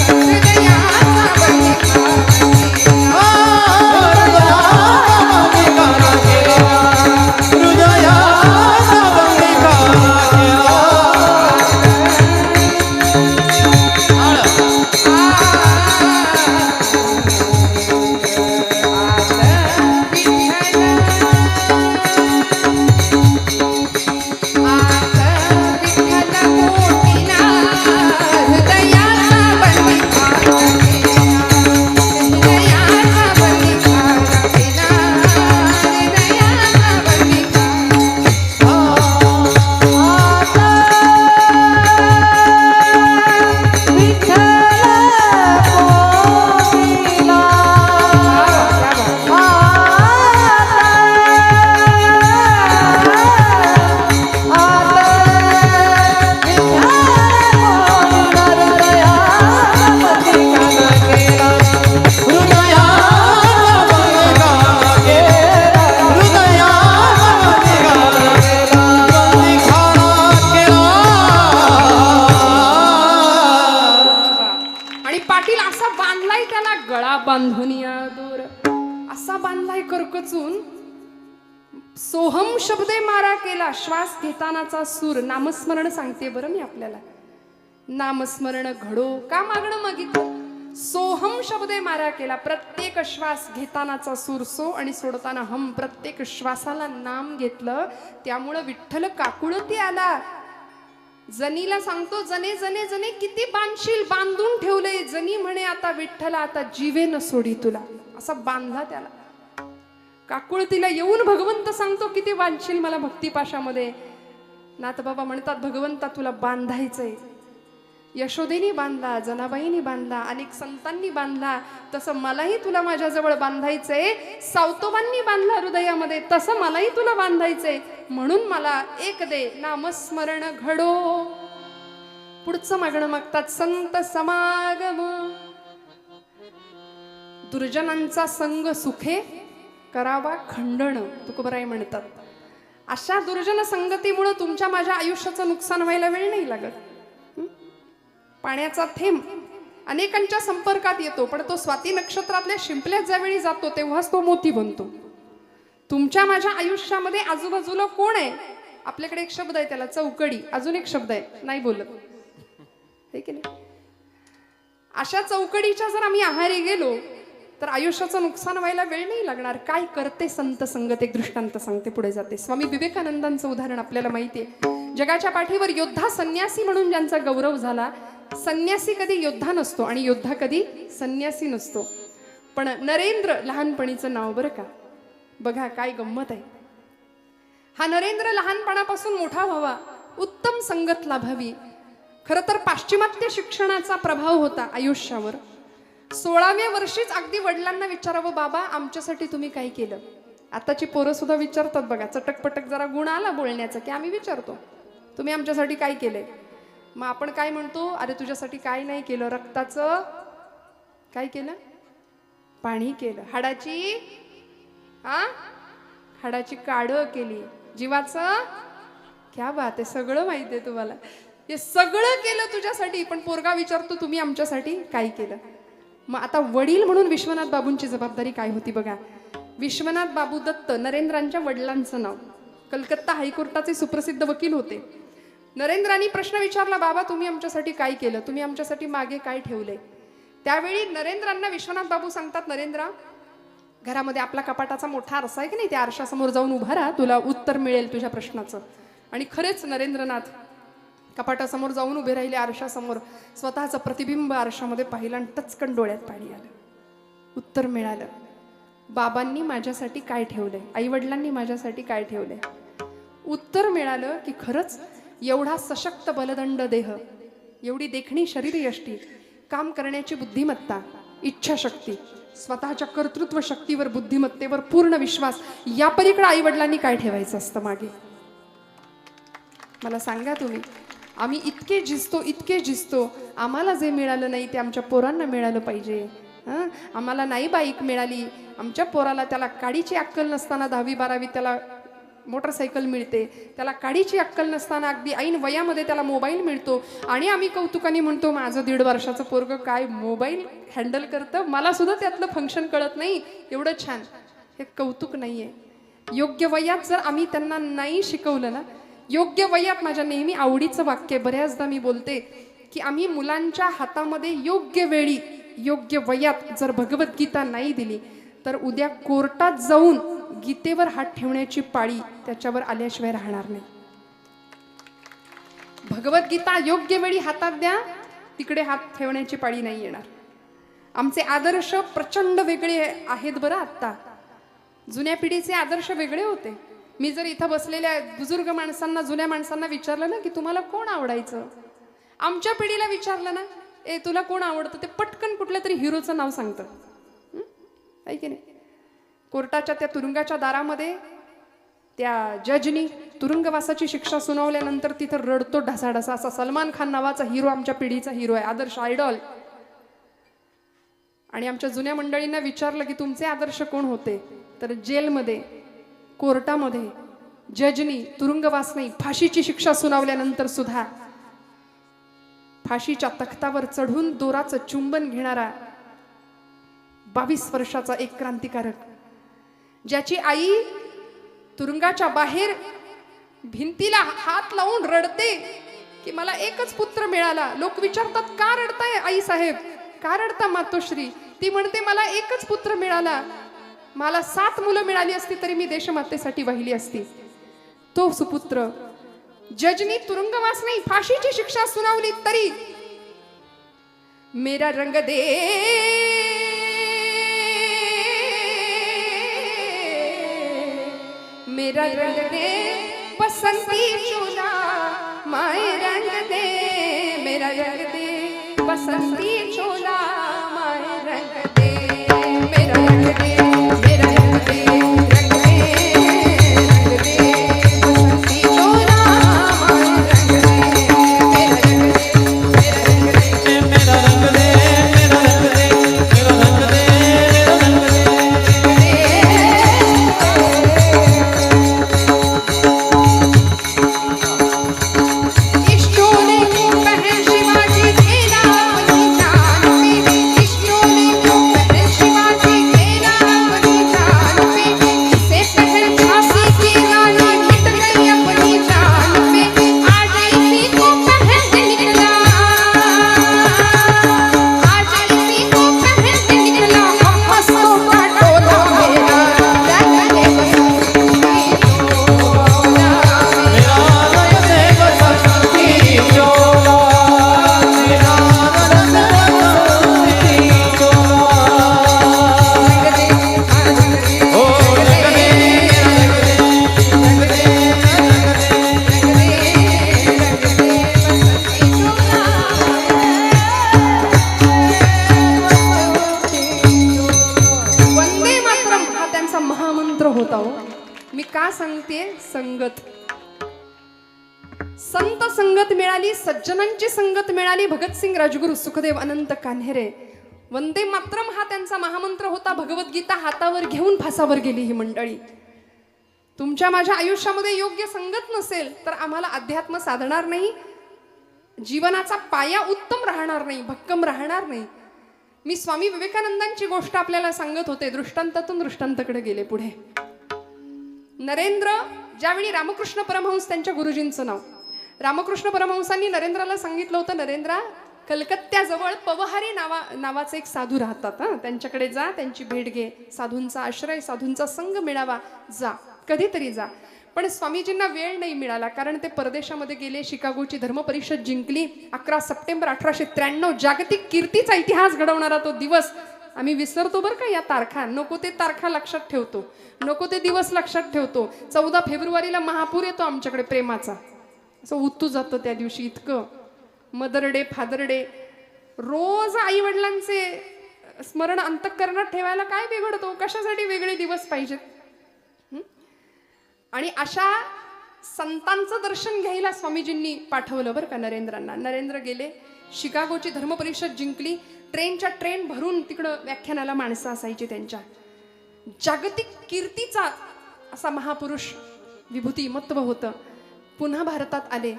हृदयाचा बंदी खाना केला, हृदयाचा बंदी खाना केला. सोहम शब्दे मारा केला. श्वास घेतानाचा सूर. नामस्मरण सांगते बरं मी आपल्याला. नामस्मरण घडो. का मागणं मागितलं? सोहम शब्दे मारा केला. प्रत्येक श्वास घेतानाचा सूर सो आणि सोडताना हम. प्रत्येक श्वासाला नाम घेतलं, त्यामुळं विठ्ठल काकुळती आला. जनीला सांगतो, जने जने जने किती बांधशील, बांधून ठेवलंय. जनी म्हणे, आता विठ्ठला आता जीवेन सोडी तुला. असा बांधला त्याला. काकुळतीला येऊन भगवंत सांगतो, किती बांधशील मला भक्तिपाशामध्ये. नाथबाबा म्हणतात, भगवंता तुला बांधायचंय. यशोदेनी बांधला, जनाबाईनी बांधला, अनेक संतांनी बांधला, तसं मलाही तुला माझ्याजवळ बांधायचंय. सावतोबांनी बांधला हृदयामध्ये, तसं मलाही तुला बांधायचंय. म्हणून मला एक दे, नामस्मरण घडो. पुढचं मागणं मागतात, संत समागम. दुर्जनांचा संग सुखे करावा खंडण, तुकोबराय म्हणतात. अशा दुर्जन संगतीमुळे तुमच्या माझ्या आयुष्याचं नुकसान व्हायला वेळ नाही लागत. पाण्याचा थेंब अनेकांच्या संपर्कात येतो, पण तो स्वाती नक्षत्रातल्या शिंपल्यात ज्यावेळी जातो तेव्हाच तो मोती बनतो. तुमच्या माझ्या आयुष्यामध्ये आजूबाजूला कोण आहे? आपल्याकडे एक शब्द आहे त्याला चौकडी, अजून एक शब्द आहे नाही बोलत, हे की नाही? अशा चौकडीच्या जर आम्ही आहारी गेलो तर आयुष्याचं नुकसान व्हायला वेळ नाही लागणार. काय करते संत संगत, एक दृष्टांत सांगते, पुढे जाते. स्वामी विवेकानंदांचं उदाहरण आपल्याला माहिती आहे. जगाच्या पाठीवर योद्धा संन्यासी म्हणून ज्यांचा गौरव झाला. संन्यासी कधी योद्धा नसतो आणि योद्धा कधी संन्यासी नसतो. पण नरेंद्र लहानपणीचं नाव बरं का, बघा काय गंमत आहे. हा नरेंद्र लहानपणापासून मोठा व्हावा, उत्तम संगत लाभावी. खरं तर पाश्चिमात्य शिक्षणाचा प्रभाव होता आयुष्यावर. 16व्या वर्षीच अगदी वडिलांना विचारावं, बाबा आमच्यासाठी तुम्ही काय केलं? आताची पोरं सुद्धा विचारतात बघा, चटकपटक जरा गुण आला बोलण्याचा की आम्ही विचारतो तुम्ही आमच्यासाठी काय केलंय. मग आपण काय म्हणतो, अरे तुझ्यासाठी काय नाही केलं, रक्ताचं काय केलं, पाणी केलं, हाडाची काढ केली, जीवाचं क्या बात आहे, सगळं माहिती आहे तुम्हाला, हे सगळं केलं तुझ्यासाठी. पण पोरगा विचारतो तुम्ही आमच्यासाठी काय केलं. मग आता वडील म्हणून विश्वनाथ बाबूंची जबाबदारी काय होती बघा. विश्वनाथ बाबू दत्त नरेंद्रांच्या वडिलांचं नाव. कलकत्ता हायकोर्टाचे सुप्रसिद्ध वकील होते. नरेंद्रांनी प्रश्न विचारला, बाबा तुम्ही आमच्यासाठी काय केलं, तुम्ही आमच्यासाठी मागे काय ठेवलंय. त्यावेळी नरेंद्रांना विश्वनाथ बाबू सांगतात, नरेंद्रा घरामध्ये आपला कपाटाचा मोठा आरसा आहे की नाही, त्या आरशासमोर जाऊन उभा राहा, तुला उत्तर मिळेल तुझ्या प्रश्नाचं. आणि खरेच नरेंद्रनाथ कपाटासमोर जाऊन उभे राहिले. आरशासमोर स्वतःचं प्रतिबिंब आरशामध्ये पाहिलं आणि टचकन डोळ्यात पाणी आलं. उत्तर मिळालं, बाबांनी माझ्यासाठी काय ठेवलंय, आई वडिलांनी माझ्यासाठी काय ठेवलंय. उत्तर मिळालं की खरंच एवढा सशक्त बलदंड देह, एवढी देखणी शरीरयष्टी, काम करण्याची बुद्धिमत्ता, इच्छाशक्ती, स्वतःच्या कर्तृत्व शक्तीवर, बुद्धिमत्तेवर पूर्ण विश्वास, या पलीकडे आई वडिलांनी काय ठेवायचं असतं मागे. मला सांगा तुम्ही, आम्ही इतके झिजतो, आम्हाला जे मिळालं नाही ते आमच्या पोरांना मिळालं पाहिजे. आम्हाला नाही बाईक मिळाली, आमच्या पोराला त्याला काडीची अक्कल नसताना 10वी 12वी त्याला मोटरसायकल मिळते, त्याला काडीची अक्कल नसताना अगदी ऐन वयामध्ये त्याला मोबाईल मिळतो. आणि आम्ही कौतुकाने म्हणतो, माझं 1.5 वर्षाचं पोरगं काय मोबाईल हँडल करतं, मला सुद्धा त्यातलं फंक्शन कळत नाही, एवढं छान. हे कौतुक नाहीये. योग्य वयात जर आम्ही त्यांना नाही शिकवलं ना, योग्य वयात, माझ्या नेहमी आवडीचं वाक्य, बऱ्याचदा मी बोलते की आम्ही मुलांच्या हातामध्ये योग्य वेळी योग्य वयात जर भगवद्गीता नाही दिली तर उद्या कोर्टात जाऊन गीतेवर हात ठेवण्याची पाळी त्याच्यावर आल्याशिवाय राहणार नाही. भगवद्गीता योग्य वेळी हातात द्या, तिकडे हात ठेवण्याची पाळी नाही येणार. आमचे आदर्श प्रचंड वेगळे आहेत बरं. आता जुन्या पिढीचे आदर्श वेगळे होते. मी जर इथं बसलेल्या बुजुर्ग माणसांना, जुन्या माणसांना विचारलं ना की तुम्हाला कोण आवडायचं, आमच्या पिढीला विचारलं ना, ए तुला कोण आवडतं, ते पटकन कुठल्या तरी हिरोचं नाव सांगतं, आहे की नाही. कोर्टाच्या त्या तुरुंगाच्या दारामध्ये त्या जजनी तुरुंगवासाची शिक्षा सुनावल्यानंतर तिथं रडतो ढसाढसा. असा सलमान खान नावाचा हिरो आमच्या पिढीचा हिरो आहे, आदर्श, आयडॉल. आणि आमच्या जुन्या मंडळींना विचारलं की तुमचे आदर्श कोण होते, तर जेलमध्ये, कोर्टामध्ये जजनी तुरुंगवास नाही, फाशीची शिक्षा सुनावल्यानंतर सुद्धा फाशीच्या तख्तावर चढून दोराचं चुंबन घेणारा 22 वर्षाचा एक क्रांतिकारक, ज्याची आई तुरुंगाच्या बाहेर भिंतीला हात लावून रडते की मला एकच पुत्र मिळाला. लोक विचारतात का रडताय आई साहेब, का रडता मातोश्री. ती म्हणते मला एकच पुत्र मिळाला, मला 7 मुलं मिळाली असती तरी मी देशमातेसाठी वाहिली असती. तो सुपुत्र जजनी तुरुंगवास नाही, फाशीची शिक्षा सुनावली तरी मेरा रंग दे, मेरा रंग दे बसंती चोला, माए रंग दे, मेरा रंग दे बसंती चोला, माए रंग दे, मेरा रंग दे, मेरा रंग दे, रंग दे, रंग दे बसंती चोला, माए रंग दे, मेरा रंग दे, मेरा रंग दे, मेरा रंग दे, मेरा रंग दे, मेरा रंग दे, संगत. संत संगत मिळाली, सज्जनांची संगत मिळाली. भगतसिंग राजगुरू, सुखदेव, अनंत कान्हेरे. वंदे मातरम हा त्यांचा महामंत्र होता. भगवद्गीता हातावर घेऊन फासावर गेली ही मंडळी. तुमच्या माझ्या आयुष्यामध्ये योग्य संगत नसेल तर आम्हाला अध्यात्म साधणार नाही, जीवनाचा पाया उत्तम राहणार नाही, भक्कम राहणार नाही. मी स्वामी विवेकानंदांची गोष्ट आपल्याला सांगत होते. दृष्टांतातून दृष्टांताकडे गेले पुढे. नरेंद्र, ज्यावेळी रामकृष्ण परमहंस त्यांच्या गुरुजींचं नाव, रामकृष्ण परमहंसांनी नरेंद्राला सांगितलं होतं, नरेंद्रा, कलकत्त्याजवळ पवहारी नावाचे एक साधू राहतात, त्यांच्याकडे जा, त्यांची भेट घे, साधूंचा आश्रय, साधूंचा संग मिळावा, जा, कधीतरी जा. पण स्वामीजींना वेळ नाही मिळाला, कारण ते परदेशामध्ये गेले. शिकागोची धर्म परिषद जिंकली. 11 सप्टेंबर 1893, जागतिक कीर्तीचा इतिहास घडवणारा तो दिवस. आम्ही विसरतो बरं का या तारखा. नको ते तारखा लक्षात ठेवतो, नको ते दिवस लक्षात ठेवतो. 14 फेब्रुवारीला महापूर येतो आमच्याकडे प्रेमाचा, असं उतू जातं त्या दिवशी. इतकं मदर डे, फादर डे. रोज आई वडिलांचे स्मरण अंतःकरणात ठेवायला काय बिघडतो? कशासाठी वेगळे दिवस पाहिजेत? आणि अशा संतांचं दर्शन घ्यायला स्वामीजींनी पाठवलं बरं का नरेंद्रांना. नरेंद्र गेले. शिकागोची धर्म परिषद जिंकली. ट्रेनच्या ट्रेन भरून तिकडं व्याख्यानाला माणसं असायची त्यांच्या. जागतिक कीर्तीचा असा महापुरुष, विभूतिमत्व होतं. पुन्हा भारतात आले.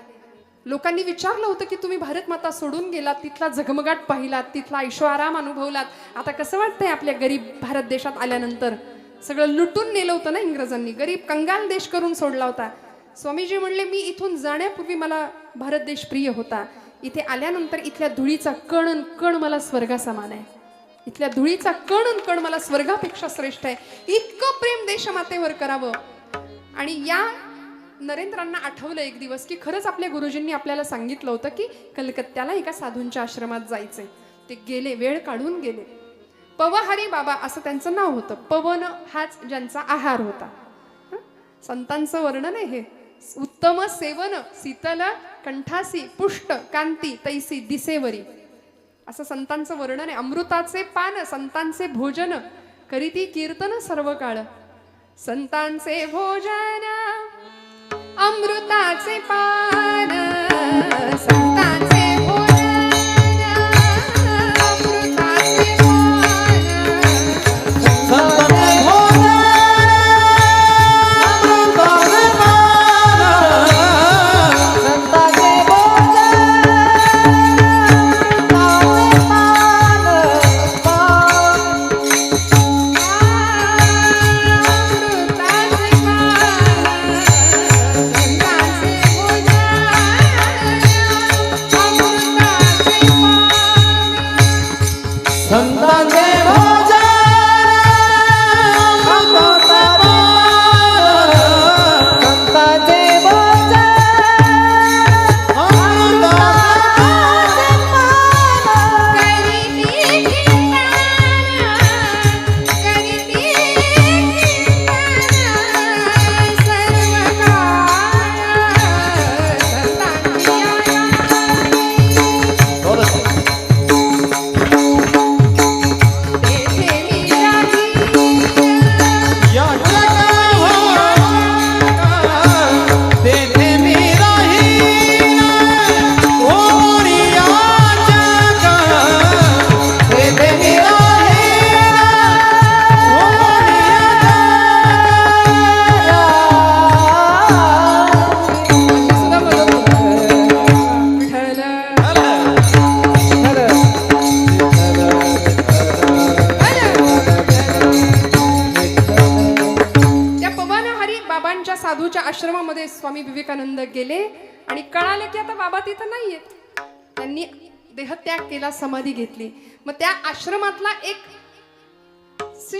लोकांनी विचारलं होतं की तुम्ही भारत माता सोडून गेलात, तिथला झगमगाट पाहिलात, तिथला ऐशोआराम अनुभवलात, आता कसं वाटतंय आपल्या गरीब भारत देशात आल्यानंतर? सगळं लुटून नेलं होतं ना इंग्रजांनी, गरीब कंगाल देश करून सोडला होता. स्वामीजी म्हणले, मी इथून जाण्यापूर्वी मला भारत देश प्रिय होता, इथे आल्यानंतर इथल्या धुळीचा कण कण मला स्वर्गासमान आहे, इथल्या धुळीचा कण कण मला स्वर्गापेक्षा श्रेष्ठ आहे. इतकं प्रेम देशमातेवर करावं. आणि या नरेंद्रांना आठवलं एक दिवस की खरंच आपल्या गुरुजींनी आपल्याला सांगितलं होतं की कलकत्त्याला एका साधूंच्या आश्रमात जायचंय. ते गेले, वेळ काढून गेले. पवहारी बाबा असं त्यांचं नाव होतं. पवन हाच ज्यांचा आहार होता. संतांचं वर्णन आहे हे. उत्तम सेवन, शीतल कंठासी, पुष्ट कांती तैसी दिसेवरी, असं संतांचं वर्णन आहे. अमृताचे पान, संतांचे भोजन, करीती कीर्तन सर्व काळ. संतांचे भोजन, अमृताचे पान, संतांचे भोजन, अमृताचे पान, संतांचे भोजन, अमृताचे पान, संतांचे भोजन, अमृताचे साधूच्या आश्रमामध्ये स्वामी विवेकानंद गेले आणि कळालं की आता बाबा तिथं नाहीयेत. त्यांनी देहत्याग केला, समाधी घेतली. मग त्या आश्रमातला एक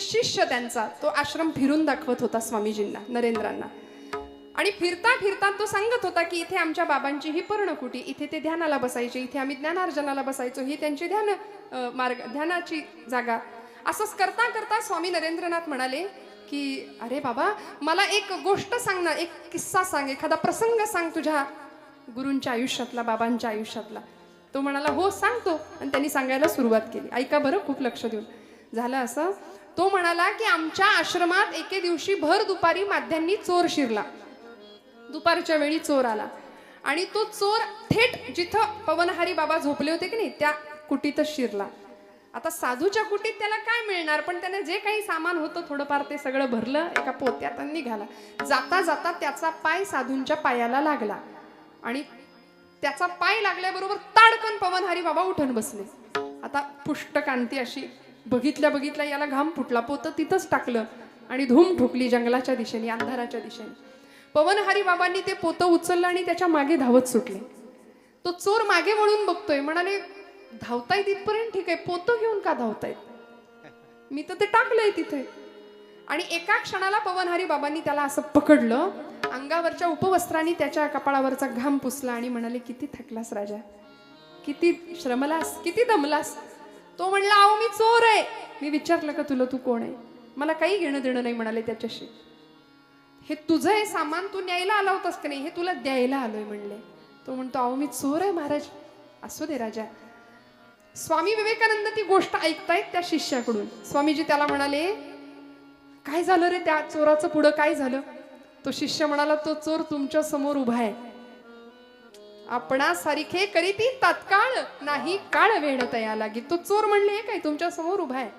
शिष्य त्यांचा तो आश्रम फिरून दाखवत होता स्वामीजींना, नरेंद्रांना. आणि फिरता फिरता तो सांगत होता की इथे आमच्या बाबांची ही पर्णकुटी, इथे ते ध्यानाला बसायचे, इथे आम्ही ज्ञानार्जनाला बसायचो, ही त्यांची ध्यानाची जागा. असंच करता करता स्वामी नरेंद्रनाथ म्हणाले की अरे बाबा, मला एक गोष्ट सांग ना, एक किस्सा सांग, एखादा प्रसंग सांग तुझ्या गुरूंच्या आयुष्यातला, बाबांच्या आयुष्यातला. तो म्हणाला हो सांगतो. आणि त्यांनी सांगायला सुरुवात केली. ऐका बरं खूप लक्ष देऊन. झालं असं, तो म्हणाला की आमच्या आश्रमात एके दिवशी भर दुपारी माध्यांनी चोर शिरला. दुपारच्या वेळी चोर आला आणि तो चोर थेट जिथं पवनहारी बाबा झोपले होते की नाही त्या कुटीतच शिरला. आता साधूच्या कुटीत त्याला काय मिळणार, पण त्याने जे काही सामान होतं थोडंफार ते सगळं भरलं, एका पोत्यात आणि निघाला. जाता जाता त्याचा पाय साधूंच्या पायाला लागला आणि त्याचा पाय लागल्याबरोबर ताडकन पवनहारी बाबा उठून बसले. आता पुष्ट कांती अशी बघितल्या बघितल्या याला घाम फुटला. पोतं तिथंच टाकलं आणि धूम ठोकली जंगलाच्या दिशेने, अंधाराच्या दिशेने. पवनहारी बाबांनी ते पोतं उचललं आणि त्याच्या मागे धावत सुटले. तो चोर मागे वळून बघतोय, म्हणाले धावताय तिथपर्यंत ठीक आहे, पोतं घेऊन का धावतायत, मी तर ते टाकलंय तिथे. आणि एका क्षणाला पवनहारी बाबांनी त्याला असं पकडलं, अंगावरच्या उपवस्त्रांनी त्याच्या कपाळावरचा घाम पुसला आणि म्हणाले किती थकलास राजा, किती श्रमलास, किती दमलास. तो म्हणला अहो मी चोर आहे. मी विचारलं का तुला तू कोण आहे, मला काही घेणं देणं नाही म्हणाले त्याच्याशी. हे तुझं हे सामान तू न्यायला आला होतास का नाही, हे तुला द्यायला आलोय म्हणले. तो म्हणतो अहो मी चोर आहे महाराज. असू दे राजा. स्वामी विवेकानंद ती गोष्ट ऐकतायत त्या शिष्याकडून. स्वामीजी त्याला म्हणाले काय झालं रे, त्या चोराचं पुढं काय झालं. तो शिष्य म्हणाला तो चोर तुमच्या समोर उभा आहे, आपणासारखे करीती तात्काळ नाही काळ वेळ तया लागी. तो चोर म्हणले काय तुमच्या समोर उभा आहे.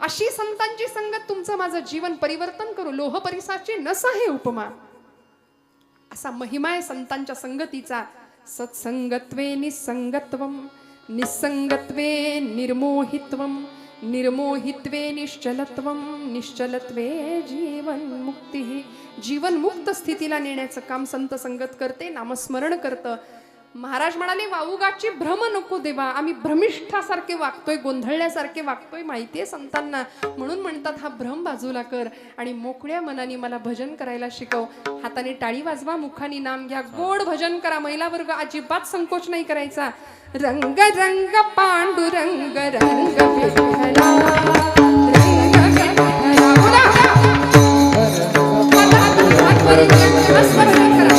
अशी संतांची संगत तुमचं माझं जीवन परिवर्तन करू, लोह परिसाची नसा हे उपमा. असा महिमा आहे संतांच्या संगतीचा. सत्संगत्वे निसंगत्वम, निसंगत्वे निर्मोहित्वम, निर्मोहित्वे निश्चलत्वम, निश्चलत्वे जीवन मुक्ती. जीवन मुक्त स्थितीला नेण्याचं काम संत संगत करते, नामस्मरण करतं. महाराज म्हणाले वाऊगाची भ्रम नको देवा, आम्ही भ्रमिष्ठासारखे वागतोय, गोंधळल्यासारखे वागतोय माहितीये संतांना, म्हणून म्हणतात हा भ्रम बाजूला कर आणि मोकळ्या मनाने मला भजन करायला शिकव. हाताने टाळी वाजवा, मुखाने नाम घ्या, गोड भजन करा. महिला वर्ग अजिबात संकोच नाही करायचा. रंग रंग पांडुरंग रंग विठ्ठला, रंग विठ्ठला. बोला, स्मरण करा.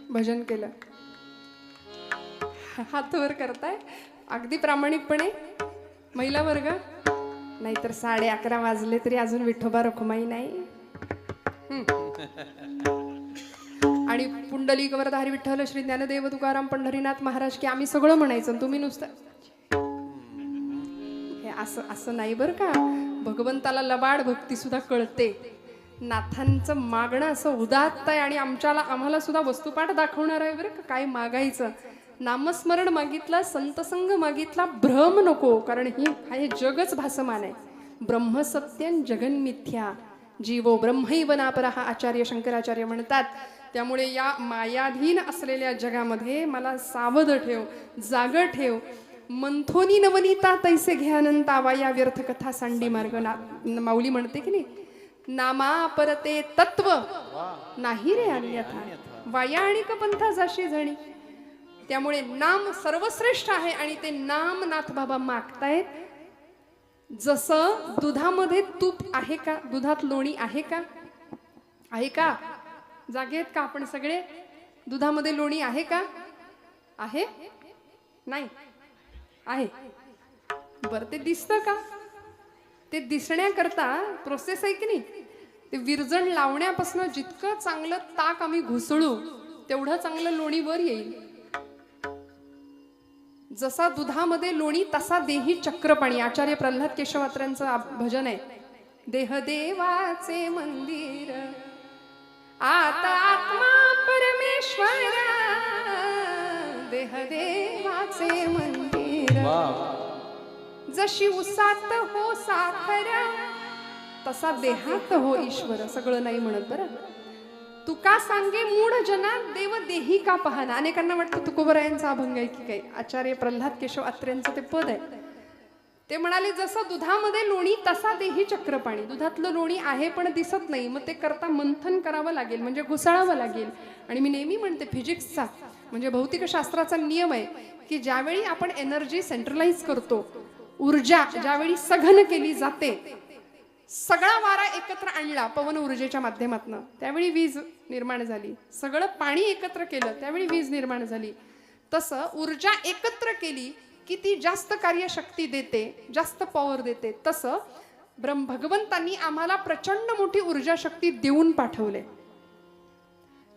भजन केलं, हात वर करताय अगदी प्रामाणिकपणे महिला वर्ग. नाहीतर 11:30 वाजले तरी अजून विठोबा रखुमाई नाही. आणि पुंडलिक वरधारी विठ्ठल श्री ज्ञानदेव तुकाराम पंढरीनाथ महाराज की आम्ही सगळं म्हणायचं, तुम्ही नुसतं हे असं असं नाही बरं का. भगवंताला लबाड भक्ती सुद्धा कळते. नाथांचं मागणं असं उदात्त आहे आणि आम्हाला सुद्धा वस्तुपाठ दाखवणार आहे बरं का. काय मागायचं, नामस्मरण मागितलं, संतसंग मागितला, भ्रम नको. कारण हे जगच भासमान आहे. ब्रह्म सत्यं जगन मिथ्या, जीवो ब्रह्मैव नापरः आचार्य शंकराचार्य म्हणतात. त्यामुळे या मायाधीन असलेल्या जगामध्ये मला सावध ठेव, जाग ठेव. मंथोनी नवनीता तैसे घ्यानंतावा, या व्यर्थ कथा सांडी मार्ग. माऊली म्हणते की नाही, नामा परते तत्व नाही रे अन्यथा, वायाणिक पंथा जाशी जणी. त्यामुळे नाम सर्वश्रेष्ठ आहे आणि ते नाम नाथ बाबा मागतायत. जसं दुधामध्ये तूप आहे का, दुधात लोणी आहे का, आहे का? जागे आहेत का आपण सगळे? दुधामध्ये लोणी आहे का? आहे? नाही आहे? बरं, ते दिसतं का? ते दिसण्याकरता प्रोसेस आहे की नाही? ते विरजण लावण्यापासून जितकं चांगलं ताक आम्ही घुसळू तेवढं चांगलं लोणी वर येईल. जसा दुधामध्ये लोणी तसा देही चक्रपाणी. आचार्य प्रल्हाद केशवात्र्यांचं भजन आहे. देह देवाचे मंदिर, आता आत्मा परमेश्वर, देह देवाचे मंदिर. जशी उसात हो साखर, तसा देहात हो ईश्वर. सगळं नाही म्हणत बरं. तुका सांगे मूढ जना, देव देही का पाहना. अनेकांना वाटतं तुकोबरायांचा अभंग आहे की काय. आचार्य प्रल्हाद केशव अत्र्यांचं ते पद आहे. ते म्हणाले जसं दुधामध्ये लोणी तसा देही चक्रपाणी. दुधातलं लोणी आहे पण दिसत नाही, मग ते करता मंथन करावं लागेल, म्हणजे घुसळावं लागेल. आणि मी नेहमी म्हणते फिजिक्सचा म्हणजे भौतिकशास्त्राचा नियम आहे की ज्यावेळी आपण एनर्जी सेंट्रलाइज करतो, ऊर्जा ज्यावेळी सघन केली जाते, सगळा वारा एकत्र आणला पवन ऊर्जेच्या माध्यमातून, त्यावेळी वीज निर्माण झाली. सगळं पाणी एकत्र केलं त्यावेळी वीज निर्माण झाली. तसं ऊर्जा एकत्र केली की ती जास्त कार्यशक्ती देते, जास्त पॉवर देते. तसं भगवंतांनी आम्हाला प्रचंड मोठी ऊर्जा शक्ती देऊन पाठवले.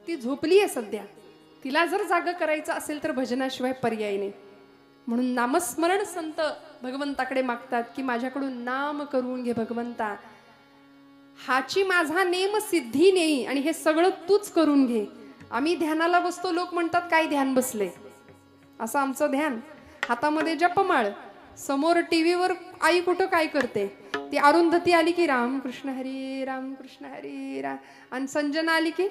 ती झोपली आहे सध्या. तिला जर जाग करायचं असेल तर भजनाशिवाय पर्याय नाही. म्हणून नामस्मरण संत भगवंताकडे मागतात की माझ्याकडून नाम करून घे भगवंता, हाची माझा नेम सिद्धी नेई, आणि हे सगळं तूच करून घे. आम्ही ध्यानाला बसतो, लोक म्हणतात काय ध्यान बसले. असं आमचं ध्यान. हातामध्ये जपमाळ, समोर टीव्हीवर आई कुठं काय करते, ती अरुंधती आली की रामकृष्ण हरी रामकृष्ण हरी राम, आणि संजना आली की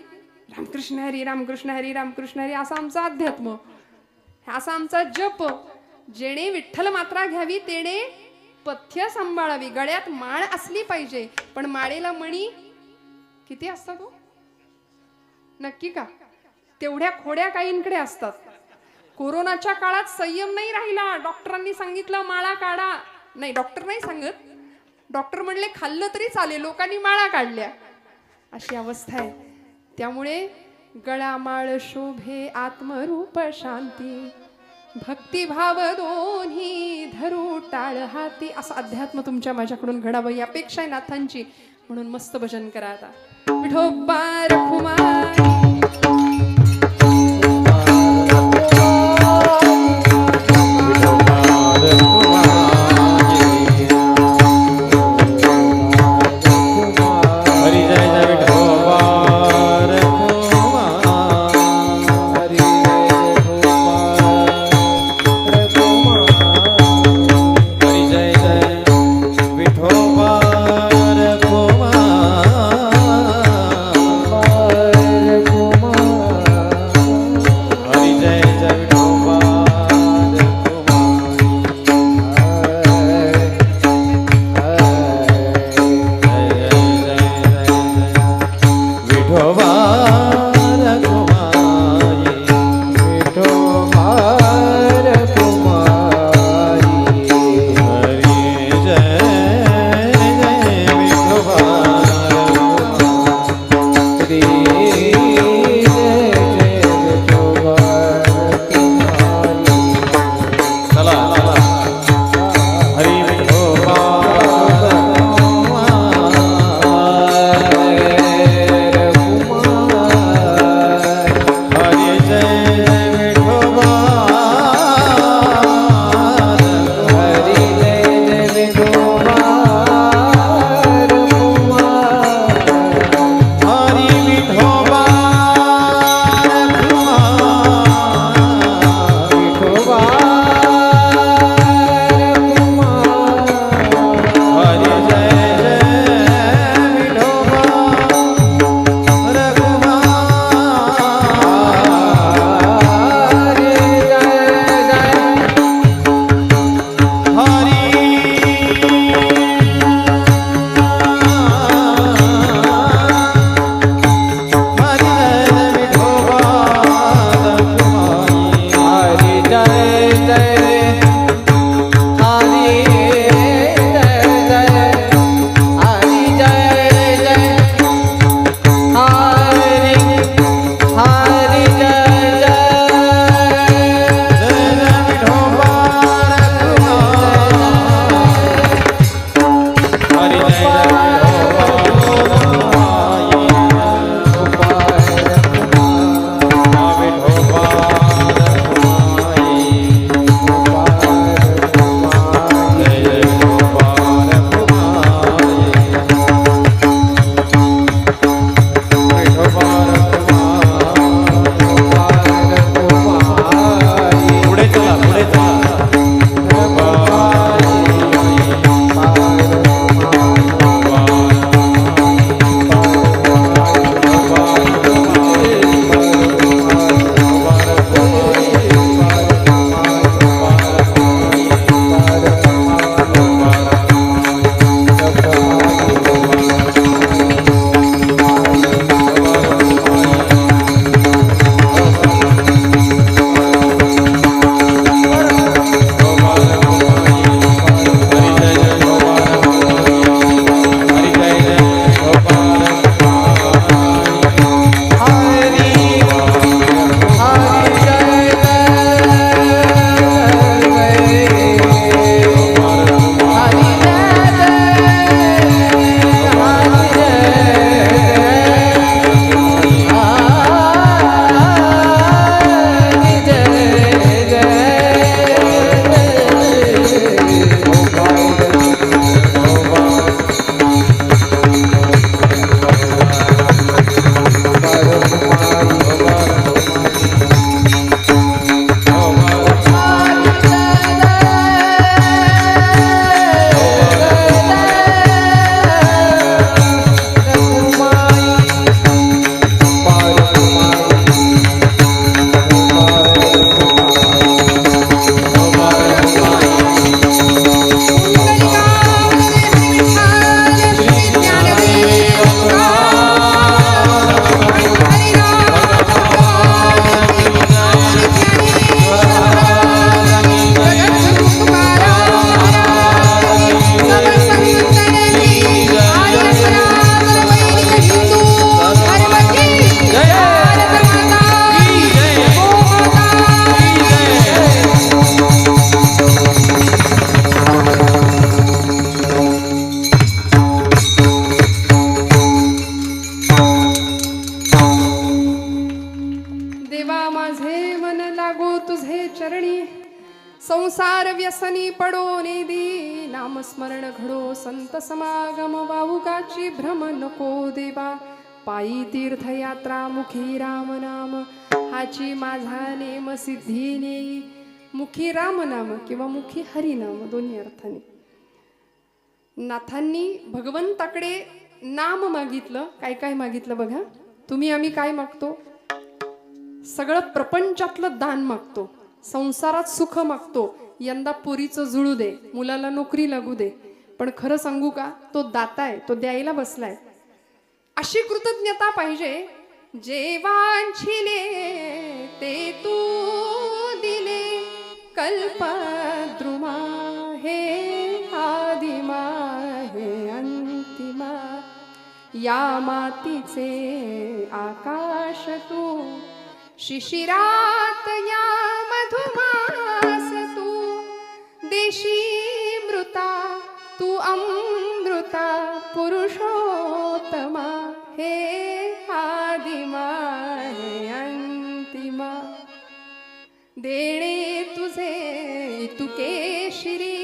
रामकृष्ण हरी रामकृष्ण हरी रामकृष्ण हरी. असा आमचा अध्यात्म, असा आमचा जप. जेणे विठ्ठल मात्रा घ्यावी तेणे पथ्य सांभाळावी. गळ्यात माळ असली पाहिजे, पण माळेला मणी किती असतात हो? नक्की का? तेवढ्या खोड्या काहींकडे असतात. कोरोनाच्या काळात संयम नाही राहिला. डॉक्टरांनी सांगितलं माळा काढा. नाही, डॉक्टर नाही सांगत. डॉक्टर म्हणले खाल्लं तरी चालेल, लोकांनी माळा काढल्या. अशी अवस्था आहे. त्यामुळे गळा माळ शोभे आत्मरूप शांती, भक्तिभाव दोन्ही धरू टाळ हाती. असं अध्यात्म तुमच्या माझ्याकडून घडावं ही अपेक्षा आहे नाथांची. म्हणून मस्त भजन करा आता. विठोबा रखुमाई, विठोबा लागो तुझे चरणी, संसार व्यसनी पडो नेदी, नामस्मरण घडो संत समागम, वाहुकाची भ्रम नको देवा, पायी तीर्थयात्रा मुखी राम नाम, हाची माझा नेम सिद्धी नेई, मुखी राम नाम किंवा मुखी हरिनाम दोन्ही अर्थाने. नाथांनी भगवंताकडे नाम मागितलं. काय काय मागितलं बघा. तुम्ही आम्ही काय मागतो? सगळं प्रपंचातलं दान मागतो, संसारात सुख मागतो, यंदा पोरीचं जुळू दे, मुलाला नोकरी लागू दे. पण खरं सांगू का, तो दाता आहे, तो द्यायला बसलाय. अशी कृतज्ञता पाहिजे. जे वांछिले ते तू दिले, कल्पद्रुमा हे आदिमा हे अंतिमा, या मातीचे आकाश तू, शिशिरात या मधुमास तू, देशी मृता तू अमृता, पुरुषोत्तमा हे आदिमा हे अंतिमा. देणे तुझे तुके शिरी,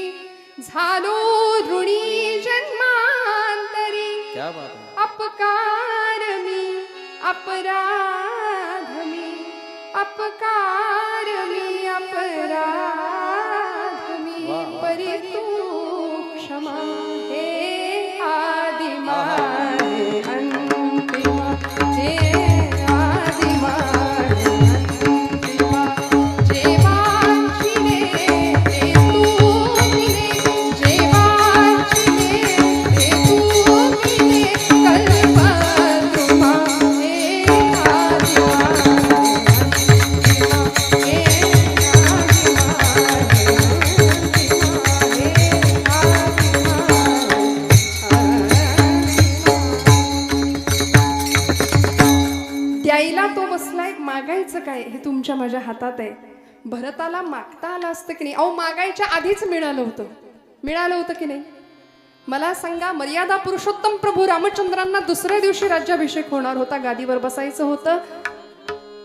झालो ऋणी जन्मांतरी. क्या बात है. अपकार मी अपराध मी, अपकार मी अपराध मी, परी तू क्षमा हे आदिमा हे अंतिमा, हे आदिमा हे अंतिमा. जे वांछिले ते तू दिले, जे वांछिले ते तू दिले, कल्पद्रुमा हे आदिमा हे अंतिमा, हे द्यायला तो बसलाय. मागायचं काय हे तुमच्या माझ्या हातात आहे. भरताला मागता आलं असतं की नाही? अहो, मागायच्या आधीच मिळालं होतं. मिळालं होतं की नाही? मला सांगा, मर्यादा पुरुषोत्तम प्रभू रामचंद्रांना दुसऱ्या दिवशी राज्याभिषेक होणार होता, गादीवर बसायचं होतं.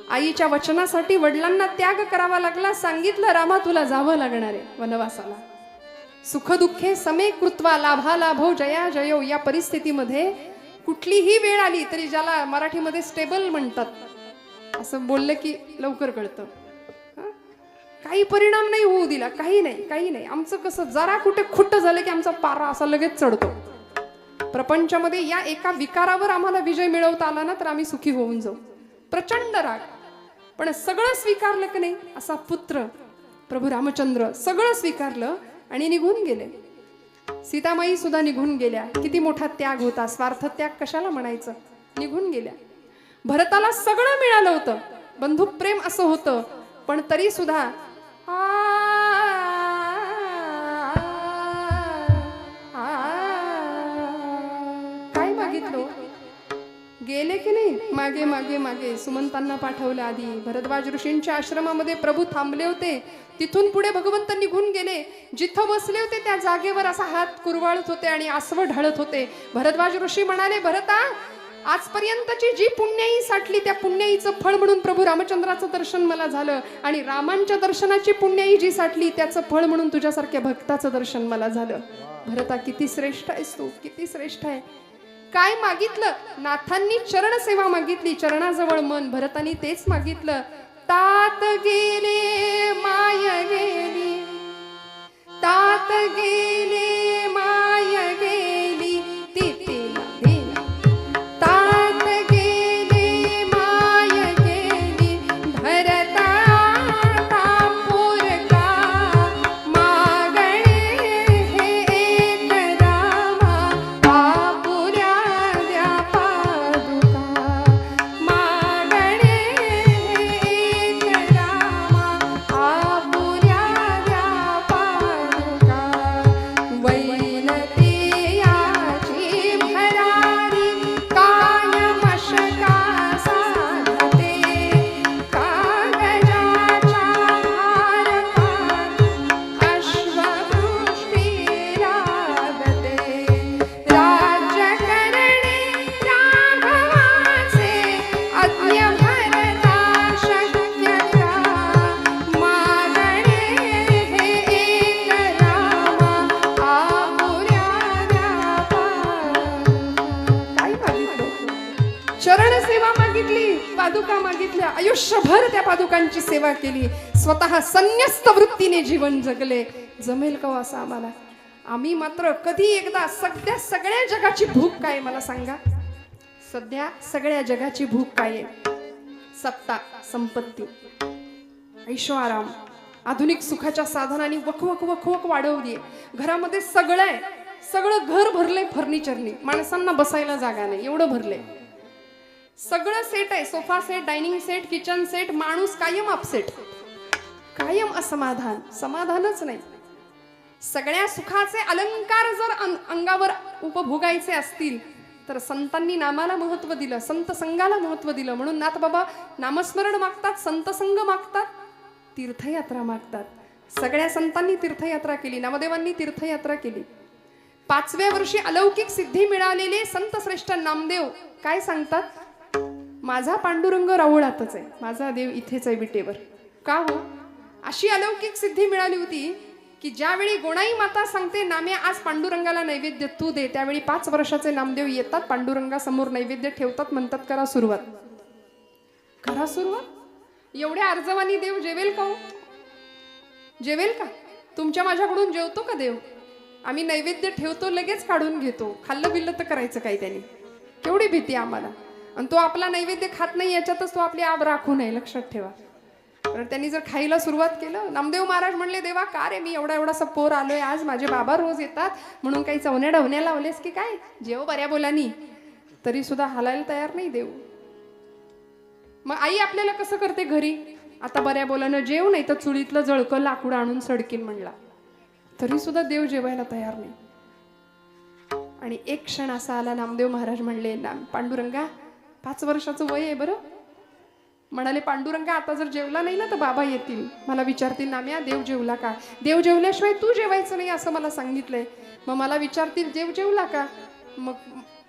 आईच्या वचनासाठी वडिलांना त्याग करावा लागला. सांगितलं, रामा तुला जावं लागणार आहे वनवासाला. सुखदुःखे समे कृत्वा लाभा लाभो जया जयो. या परिस्थितीमध्ये कुठलीही वेळ आली तरी, ज्याला मराठीमध्ये स्टेबल म्हणतात, असं बोललं की लवकर कळतं. काही परिणाम नाही होऊ दिला, काही नाही, काही नाही. आमचं कसं, जरा कुठे खुट्ट झालं की आमचा पारा असा लगेच चढतो. प्रपंचामध्ये या एका विकारावर आम्हाला विजय मिळवता आला ना, तर आम्ही सुखी होऊन जाऊ. प्रचंड राग, पण सगळं स्वीकारलं की नाही. असा पुत्र प्रभू रामचंद्र सगळं स्वीकारलं आणि निघून गेले. सीतामाई सुद्धा निघून गेल्या. किती मोठा त्याग होता, स्वार्थ त्याग कशाला म्हणायचं. निघून गेल्या. भरताला सगळं मिळालं होतं, बंधू प्रेम असं होतं, पण तरी सुद्धा काय मागितलं. गेले की नाही. मागे मागे मागे सुमंतांना पाठवलं. आधी भरद्वाज ऋषींच्या आश्रमामध्ये प्रभू थांबले होते. तिथून पुढे भगवंत निघून गेले. जिथं बसले होते त्या जागेवर असा हात कुरवाळत होते आणि आसव ढळत होते. भरद्वाज ऋषी म्हणाले, भरता, आजपर्यंतची जी पुण्याई साठली, त्या पुण्याईचं फळ म्हणून प्रभू रामचंद्राचं दर्शन मला झालं, आणि रामांच्या दर्शनाची पुण्याई जी साठली, त्याचं फळ म्हणून तुझ्यासारख्या भक्ताचं दर्शन मला झालं. भरता, किती श्रेष्ठ आहेस तू, किती श्रेष्ठ आहे. काय मागितलं? नाथांनी चरण सेवा मागितली, चरणाजवळ मन. भरतानी तेच मागितलं. तात गेले माय गेली, तात गेले माय गेली, तिथेला देना. तात गेले माय गेली, भरता तापोरका, मागणे हे एक रामा, बापुऱ्या द्या पादुका, मागणे हे एक रामा, पादुका मागितल्या, आयुष्यभर त्या पादुकांची सेवा केली, स्वतः संन्यस्त वृत्तीने जीवन जगले. जमेल का हो असं आम्हाला? आम्ही मात्र कधी एकदा सगळ्या जगाची भूक काय मला सांगा? सध्या सगळ्या जगाची भूक काय आहे? सत्ता, संपत्ती, ऐशो आराम, आधुनिक सुखाच्या साधनांनी वखवक वखवक वाढवली. घरामध्ये सगळं आहे, सगळं घर भरलंय फर्निचरनी, माणसांना बसायला जागा नाही एवढं भरलंय. सगळं सेट आहे, sofa set, dining set, kitchen set, माणूस कायम अपसेट, कायम असमाधान, समाधानच नाही. सगळ्या सुखाचे अलंकार जर अंगावर उपभोगायचे असतील तर संतांनी नामाला महत्व दिलं, संत संघाला महत्व दिलं. म्हणून नाथ बाबा नामस्मरण मागतात, संत संघ मागतात, तीर्थयात्रा मागतात. सगळ्या संतांनी तीर्थयात्रा केली, नामदेवांनी तीर्थयात्रा केली. 5व्या वर्षी अलौकिक सिद्धी मिळालेले संत श्रेष्ठ नामदेव काय सांगतात? माझा पांडुरंग राऊळातच आहे, माझा देव इथेच आहे विटेवर. का हो? अशी अलौकिक सिद्धी मिळाली होती की ज्यावेळी गोणाई माता सांगते नाम्या आज पांडुरंगाला नैवेद्य तू दे, त्यावेळी 5 वर्षाचे नामदेव येतात, पांडुरंगासमोर नैवेद्य ठेवतात, म्हणतात करा सुरुवात, करा सुरुवात. एवढ्या अर्जवानी देव जेवेल का हो? जेवेल का? तुमच्या माझ्याकडून जेवतो का देव? आम्ही नैवेद्य ठेवतो, लगेच काढून घेतो. खाल्लं बिल्लं तर करायचं काय त्याने? केवढी भीती आम्हाला. आणि तो आपला नैवेद्य खात नाही याच्यातच तो आपली आब राखू नये, लक्षात ठेवा. तर त्यांनी जर खायला सुरुवात केलं, नामदेव महाराज म्हणले देवा का रे, मी एवढासा पोर आलोय आज, माझे बाबा रोज येतात म्हणून काही चवण्या डवण्या लावलेस की काय? जेव बऱ्या बोलानी. तरी सुद्धा हालायला तयार नाही देव. मग आई आपल्याला कसं करते घरी? आता बऱ्या बोलानं जेव, नाही तर चुलीतलं जळकं लाकूड आणून सडकीन म्हणला, तरी सुद्धा देव जेवायला तयार नाही. आणि एक क्षण असा आला, नामदेव महाराज म्हणले पांडुरंगा 5 वर्षाचं वय आहे बरं. म्हणाले पांडुरंगा आता जर जेवला नाही ना तर बाबा येतील, मला विचारतील नाम्या देव जेवला का? देव जेवल्याशिवाय तू जेवायचं नाही असं मला सांगितलंय. मग मला विचारतील देव जेवला का? मग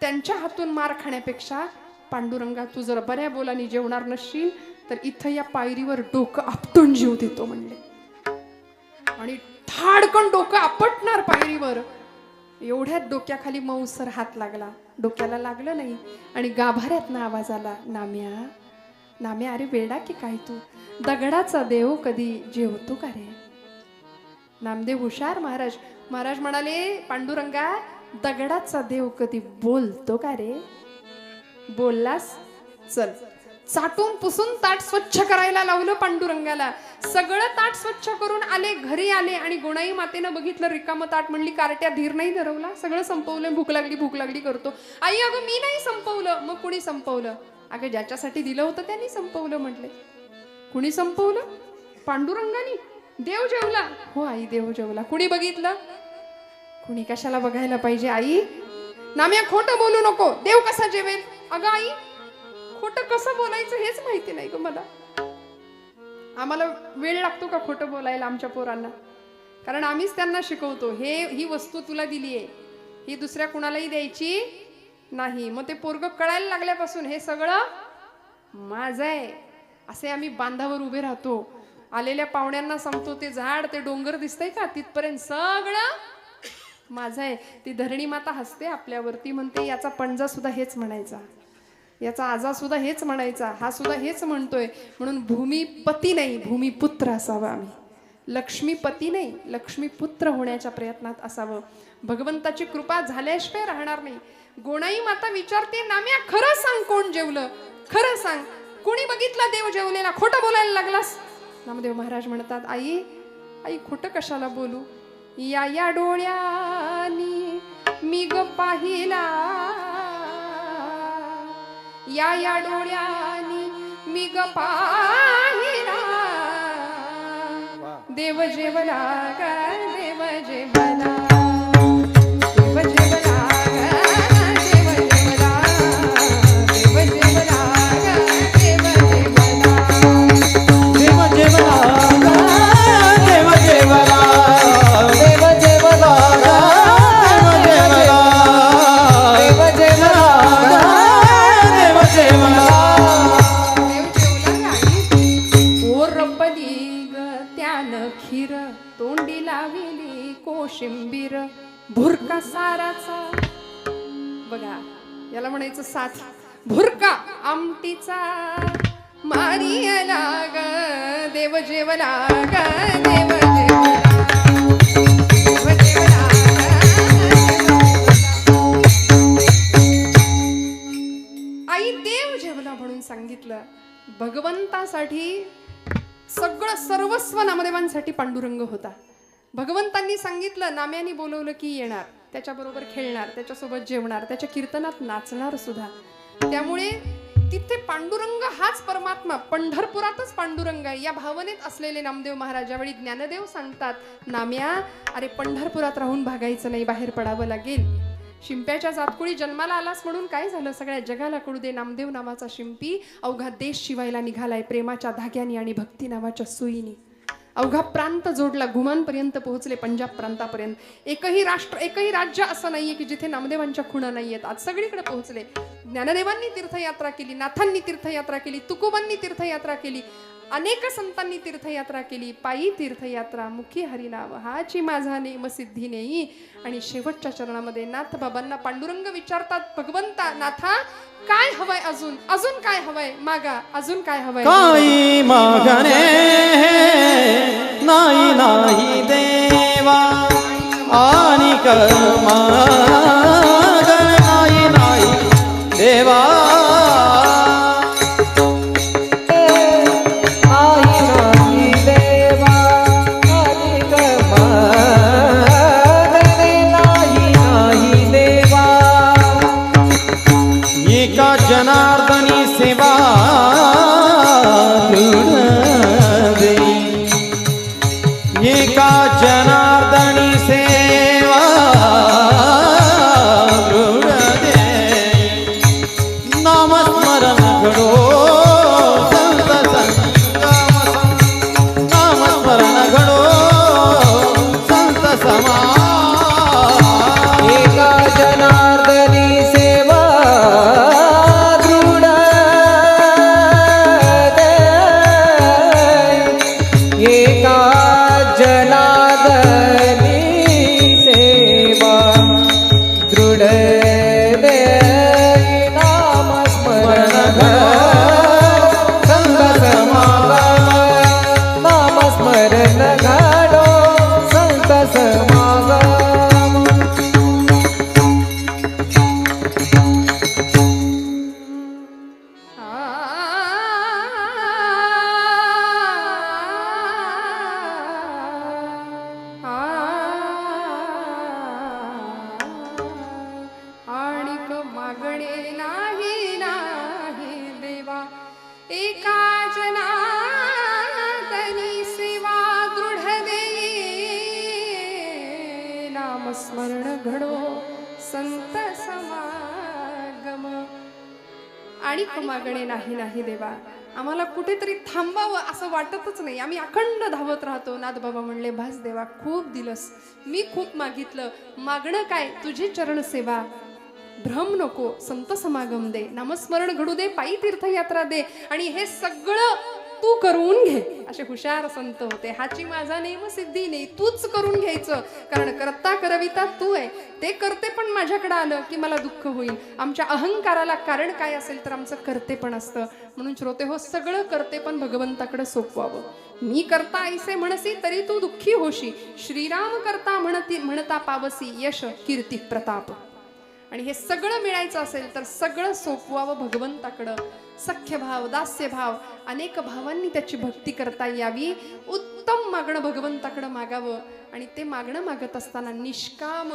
त्यांच्या हातून मार खाण्यापेक्षा पांडुरंगा तू जर बऱ्या बोलानी जेवणार नसशील तर इथं या पायरीवर डोकं आपटून जीव देतो म्हणले. आणि धाडकन डोकं आपटणार पायरीवर. एवढ्यात डोक्याखाली मऊसर हात लागला, डोक्याला लागलं नाही आणि गाभाऱ्यातनं आवाज आला, नाम्या नाम्या, अरे वेडा की काय तू? दगडाचा देव कधी जेवतो का रे? नामदेव हुशार महाराज. महाराज म्हणाले पांडुरंगा दगडाचा देव कधी बोलतो का रे? बोललास चल. चाटून पुसून ताट स्वच्छ करायला लावलं पांडुरंगाला. सगळं ताट स्वच्छ करून आले, घरी आले आणि गोणाई मातेनं बघितलं रिकामं ताट. म्हणली कारट्या धीर नाही धरवला, सगळं संपवलं. भूक लागली करतो. आई अगं मी नाही संपवलं. मग कुणी संपवलं? अगं ज्याच्यासाठी दिलं होतं त्यांनी संपवलं म्हटले. कुणी संपवलं? पांडुरंगानी. देव जेवला? हो आई देव जेवला. कुणी बघितलं? कुणी कशाला बघायला पाहिजे आई? नाम्या खोटं बोलू नको, देव कसा जेवेल? अगं आई खोटं कसं बोलायचं हेच माहिती नाही ग मला. आम्हाला वेळ लागतो का खोटं बोलायला आमच्या पोरांना? कारण आम्हीच त्यांना शिकवतो, ही वस्तू तुला दिली आहे, ही दुसऱ्या कुणालाही द्यायची नाही. मग ते पोरग कळायला लागल्यापासून हे सगळं माझं आहे असे आम्ही बांधावर उभे राहतो. आलेल्या पाहुण्यांना सांगतो ते झाड ते डोंगर दिसतंय का तिथपर्यंत सगळं माझं आहे. ती धरणी माता हसते आपल्यावरती, म्हणते याचा पणजा सुद्धा हेच म्हणायचा, याचा आजा सुद्धा हेच म्हणायचा, हा सुद्धा हेच म्हणतोय. म्हणून भूमिपती नाही भूमिपुत्र असावं आम्ही. लक्ष्मीपती नाही लक्ष्मीपुत्र होण्याच्या प्रयत्नात असावं. भगवंताची कृपा झाल्याशिवाय राहणार नाही. गोणाई माता विचारते नाम्या खरं सांग कोण जेवलं? खरं सांग कोणी बघितलं देव जेवलेला? खोटं बोलायला लागलास? नामदेव महाराज म्हणतात आई आई खोटं कशाला बोलू? या डोळ्यानी मी ग पाहिला, या डोळ्यानी मी ग पाहिला, देव जेवला ग देव जेवला, देव जेवला कोशिंबीर भुरका साराचा. बघा याला म्हणायचं साथ. भुरका आमटीचा मारियला ग देव जेवला ग देव जेवला देव जेवला आई देव जेवला म्हणून सांगितलं. भगवंतासाठी सगळं सर्वस्व नामदेवांसाठी पांडुरंग होता. भगवंतांनी सांगितलं, नाम्यानी बोलवलं की येणार, त्याच्याबरोबर खेळणार, त्याच्यासोबत जेवणार, त्याच्या कीर्तनात नाचणार सुद्धा. त्यामुळे तिथे पांडुरंग हाच परमात्मा, पंढरपुरातच पांडुरंग आहे या भावनेत असलेले नामदेव महाराज ज्यावेळी ज्ञानदेव सांगतात, नाम्या अरे पंढरपुरात राहून भागायचं नाही, बाहेर पडावं लागेल. शिंप्याच्या जातकुळी जन्माला आलास म्हणून काय झालं, सगळ्या जगाला कळू दे नामदेव नावाचा शिंपी अवघा देश शिवायला निघालाय प्रेमाच्या धाग्यानी आणि भक्ती नावाच्या सुईनी. अवघा प्रांत जोडला, घुमांपर्यंत पोहोचले, पंजाब प्रांतापर्यंत. एकही राष्ट्र एकही राज्य असं नाहीये की जिथे नामदेवांच्या खुणा नाहीयेत. आज सगळीकडे पोहोचले. ज्ञानदेवांनी तीर्थयात्रा केली, नाथांनी तीर्थयात्रा केली, तुकोबांनी तीर्थयात्रा केली, अनेक संतांनी तीर्थयात्रा केली. पायी तीर्थयात्रा, मुखी हरिनाव हाची माझा नेम सिद्धी नेई. आणि शेवटच्या चरणामध्ये नाथ बाबांना पांडुरंग विचारतात, भगवंता नाथा काय हवंय, अजून अजून काय हवंय, मागा अजून काय हवंय. काही मागणे नाही नाही देवा आणि मागण नाही नाही देवा. जनार्दनी सेवा दे, एका जनार्दनी सेवा दे. नामस्मरण घडो संत संगम, नामस्मरण घडो संत समा. एका जनार्दनी सेवा मागणे नाही नाही देवा, एका जनार्दनी सेवा दृढ देई. नामस्मरण घडो संत समागम. आणि मागणे नाही नाही देवा, आम्हाला कुठेतरी थांबावं असं वाटतच नाही. आम्ही अखंड धावत राहतो. नाथ बाबा म्हणले, भास देवा खूप दिलस, मी खूप मागितलं, मागणं काय, तुझी चरण सेवा, भ्रम नको, संत समागम दे, नामस्मरण घडू दे, पायी तीर्थयात्रा दे, आणि हे सगळं तू करून घे. असे हुशार संत होते. हाची माझा नेम सिद्धी नाही, तूच करून घ्यायचं, कारण करता करविता तू आहे. ते करते पण माझ्याकडे आलं की मला दुःख होईल. आमच्या अहंकाराला कारण काय असेल तर आमचं करते पण असतं. म्हणून श्रोते हो, सगळं करते पण भगवंताकडे सोपवावं. मी करता ऐसे म्हणसी तरी तू दुःखी होशी, श्रीराम करता म्हणता पावसी यश कीर्ती प्रताप. आणि हे सगळं मिळायचं असेल तर सगळं सोपवावं भगवंताकडं. सख्यभाव, दास्यभाव, अनेक भावांनी त्याची भक्ती करता यावी. उत्तम मागणं भगवंताकडं मागावं. आणि ते मागणं मागत असताना निष्काम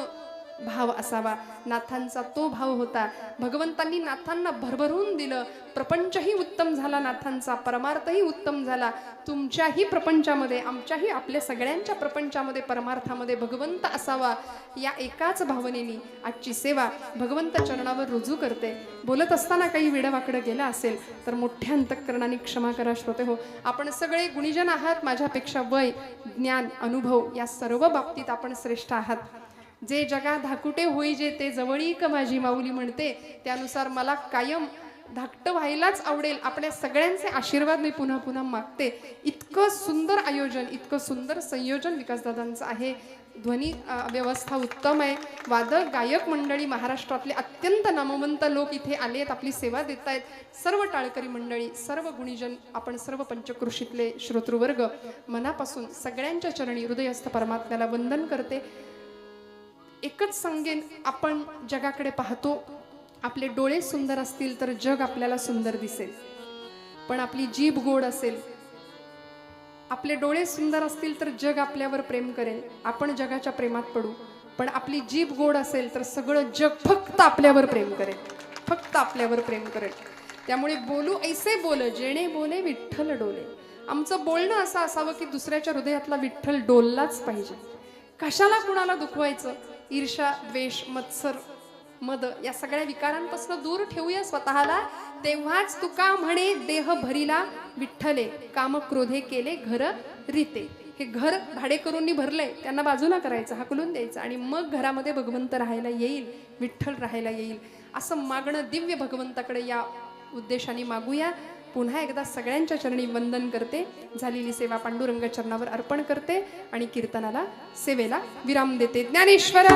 भाव असावा. नाथांचा तो भाव होता. भगवंतांनी नाथांना भरभरून दिलं. प्रपंचही उत्तम झाला नाथांचा, परमार्थही उत्तम झाला. तुमच्याही प्रपंचामध्ये, आमच्याही, आपल्या सगळ्यांच्या प्रपंचामध्ये, परमार्थामध्ये भगवंत असावा, या एकाच भावनेनी आजची सेवा भगवंत चरणावर रुजू करते. बोलत असताना काही वेडवाकडं गेला असेल तर मोठ्या अंतःकरणाने क्षमा करा श्रोते हो. आपण सगळे गुणीजन आहात. माझ्यापेक्षा वय, ज्ञान, अनुभव या सर्व बाबतीत आपण श्रेष्ठ आहात. जे जगा धाकुटे होई जे ते जवळीक माझी माऊली म्हणते, त्यानुसार मला कायम धाकटं व्हायलाच आवडेल. आपल्या सगळ्यांचे आशीर्वाद मी पुन्हा पुन्हा मागते. इतकं सुंदर आयोजन, इतकं सुंदर संयोजन विकासदादांचं आहे. ध्वनी व्यवस्था उत्तम आहे. वादक गायक मंडळी महाराष्ट्रातले अत्यंत नामवंत लोक इथे आले आहेत, आपली सेवा देत आहेत. सर्व टाळकरी मंडळी, सर्व गुणीजन, आपण सर्व पंचक्रोशीतले श्रोतृवर्ग मनापासून सगळ्यांच्या चरणी हृदयस्थ परमात्म्याला वंदन करते. एकच सांगेन, आपण जगाकडे पाहतो, आपले डोळे सुंदर असतील तर जग आपल्याला सुंदर दिसेल. पण आपली जीभ गोड असेल, आपले डोळे सुंदर असतील तर जग आपल्यावर प्रेम करेल. आपण जगाच्या प्रेमात पडू, पण आपली जीभ गोड असेल तर सगळं जग फक्त आपल्यावर प्रेम करेल, फक्त आपल्यावर प्रेम करेल. त्यामुळे बोलू ऐसे बोल जेणे बोले विठ्ठल डोले. आमचं बोलणं असं असावं की दुसऱ्याच्या हृदयातला विठ्ठल डोललाच पाहिजे. कशाला कुणाला दुखवायचं? ईर्ष्या, द्वेष, मत्सर, मद या सगळ्या विकारांपासून दूर ठेवूया स्वतःला. तेव्हाच तुका म्हणे देह भरिला विठ्ठले, काम क्रोधे केले घर रीते. हे घर भाडेकरूंनी भरलंय, त्यांना बाजूला करायचं, हाकलून द्यायचं, आणि मग घरामध्ये भगवंत राहायला येईल, विठ्ठल राहायला येईल. असं मागणं दिव्य भगवंताकडे या उद्देशाने मागूया. पुन्हा एकदा सगळ्यांच्या चरणी वंदन करते. झालेली सेवा पांडुरंग चरणावर अर्पण करते आणि कीर्तनाला, सेवेला विराम देते. ज्ञानेश्वर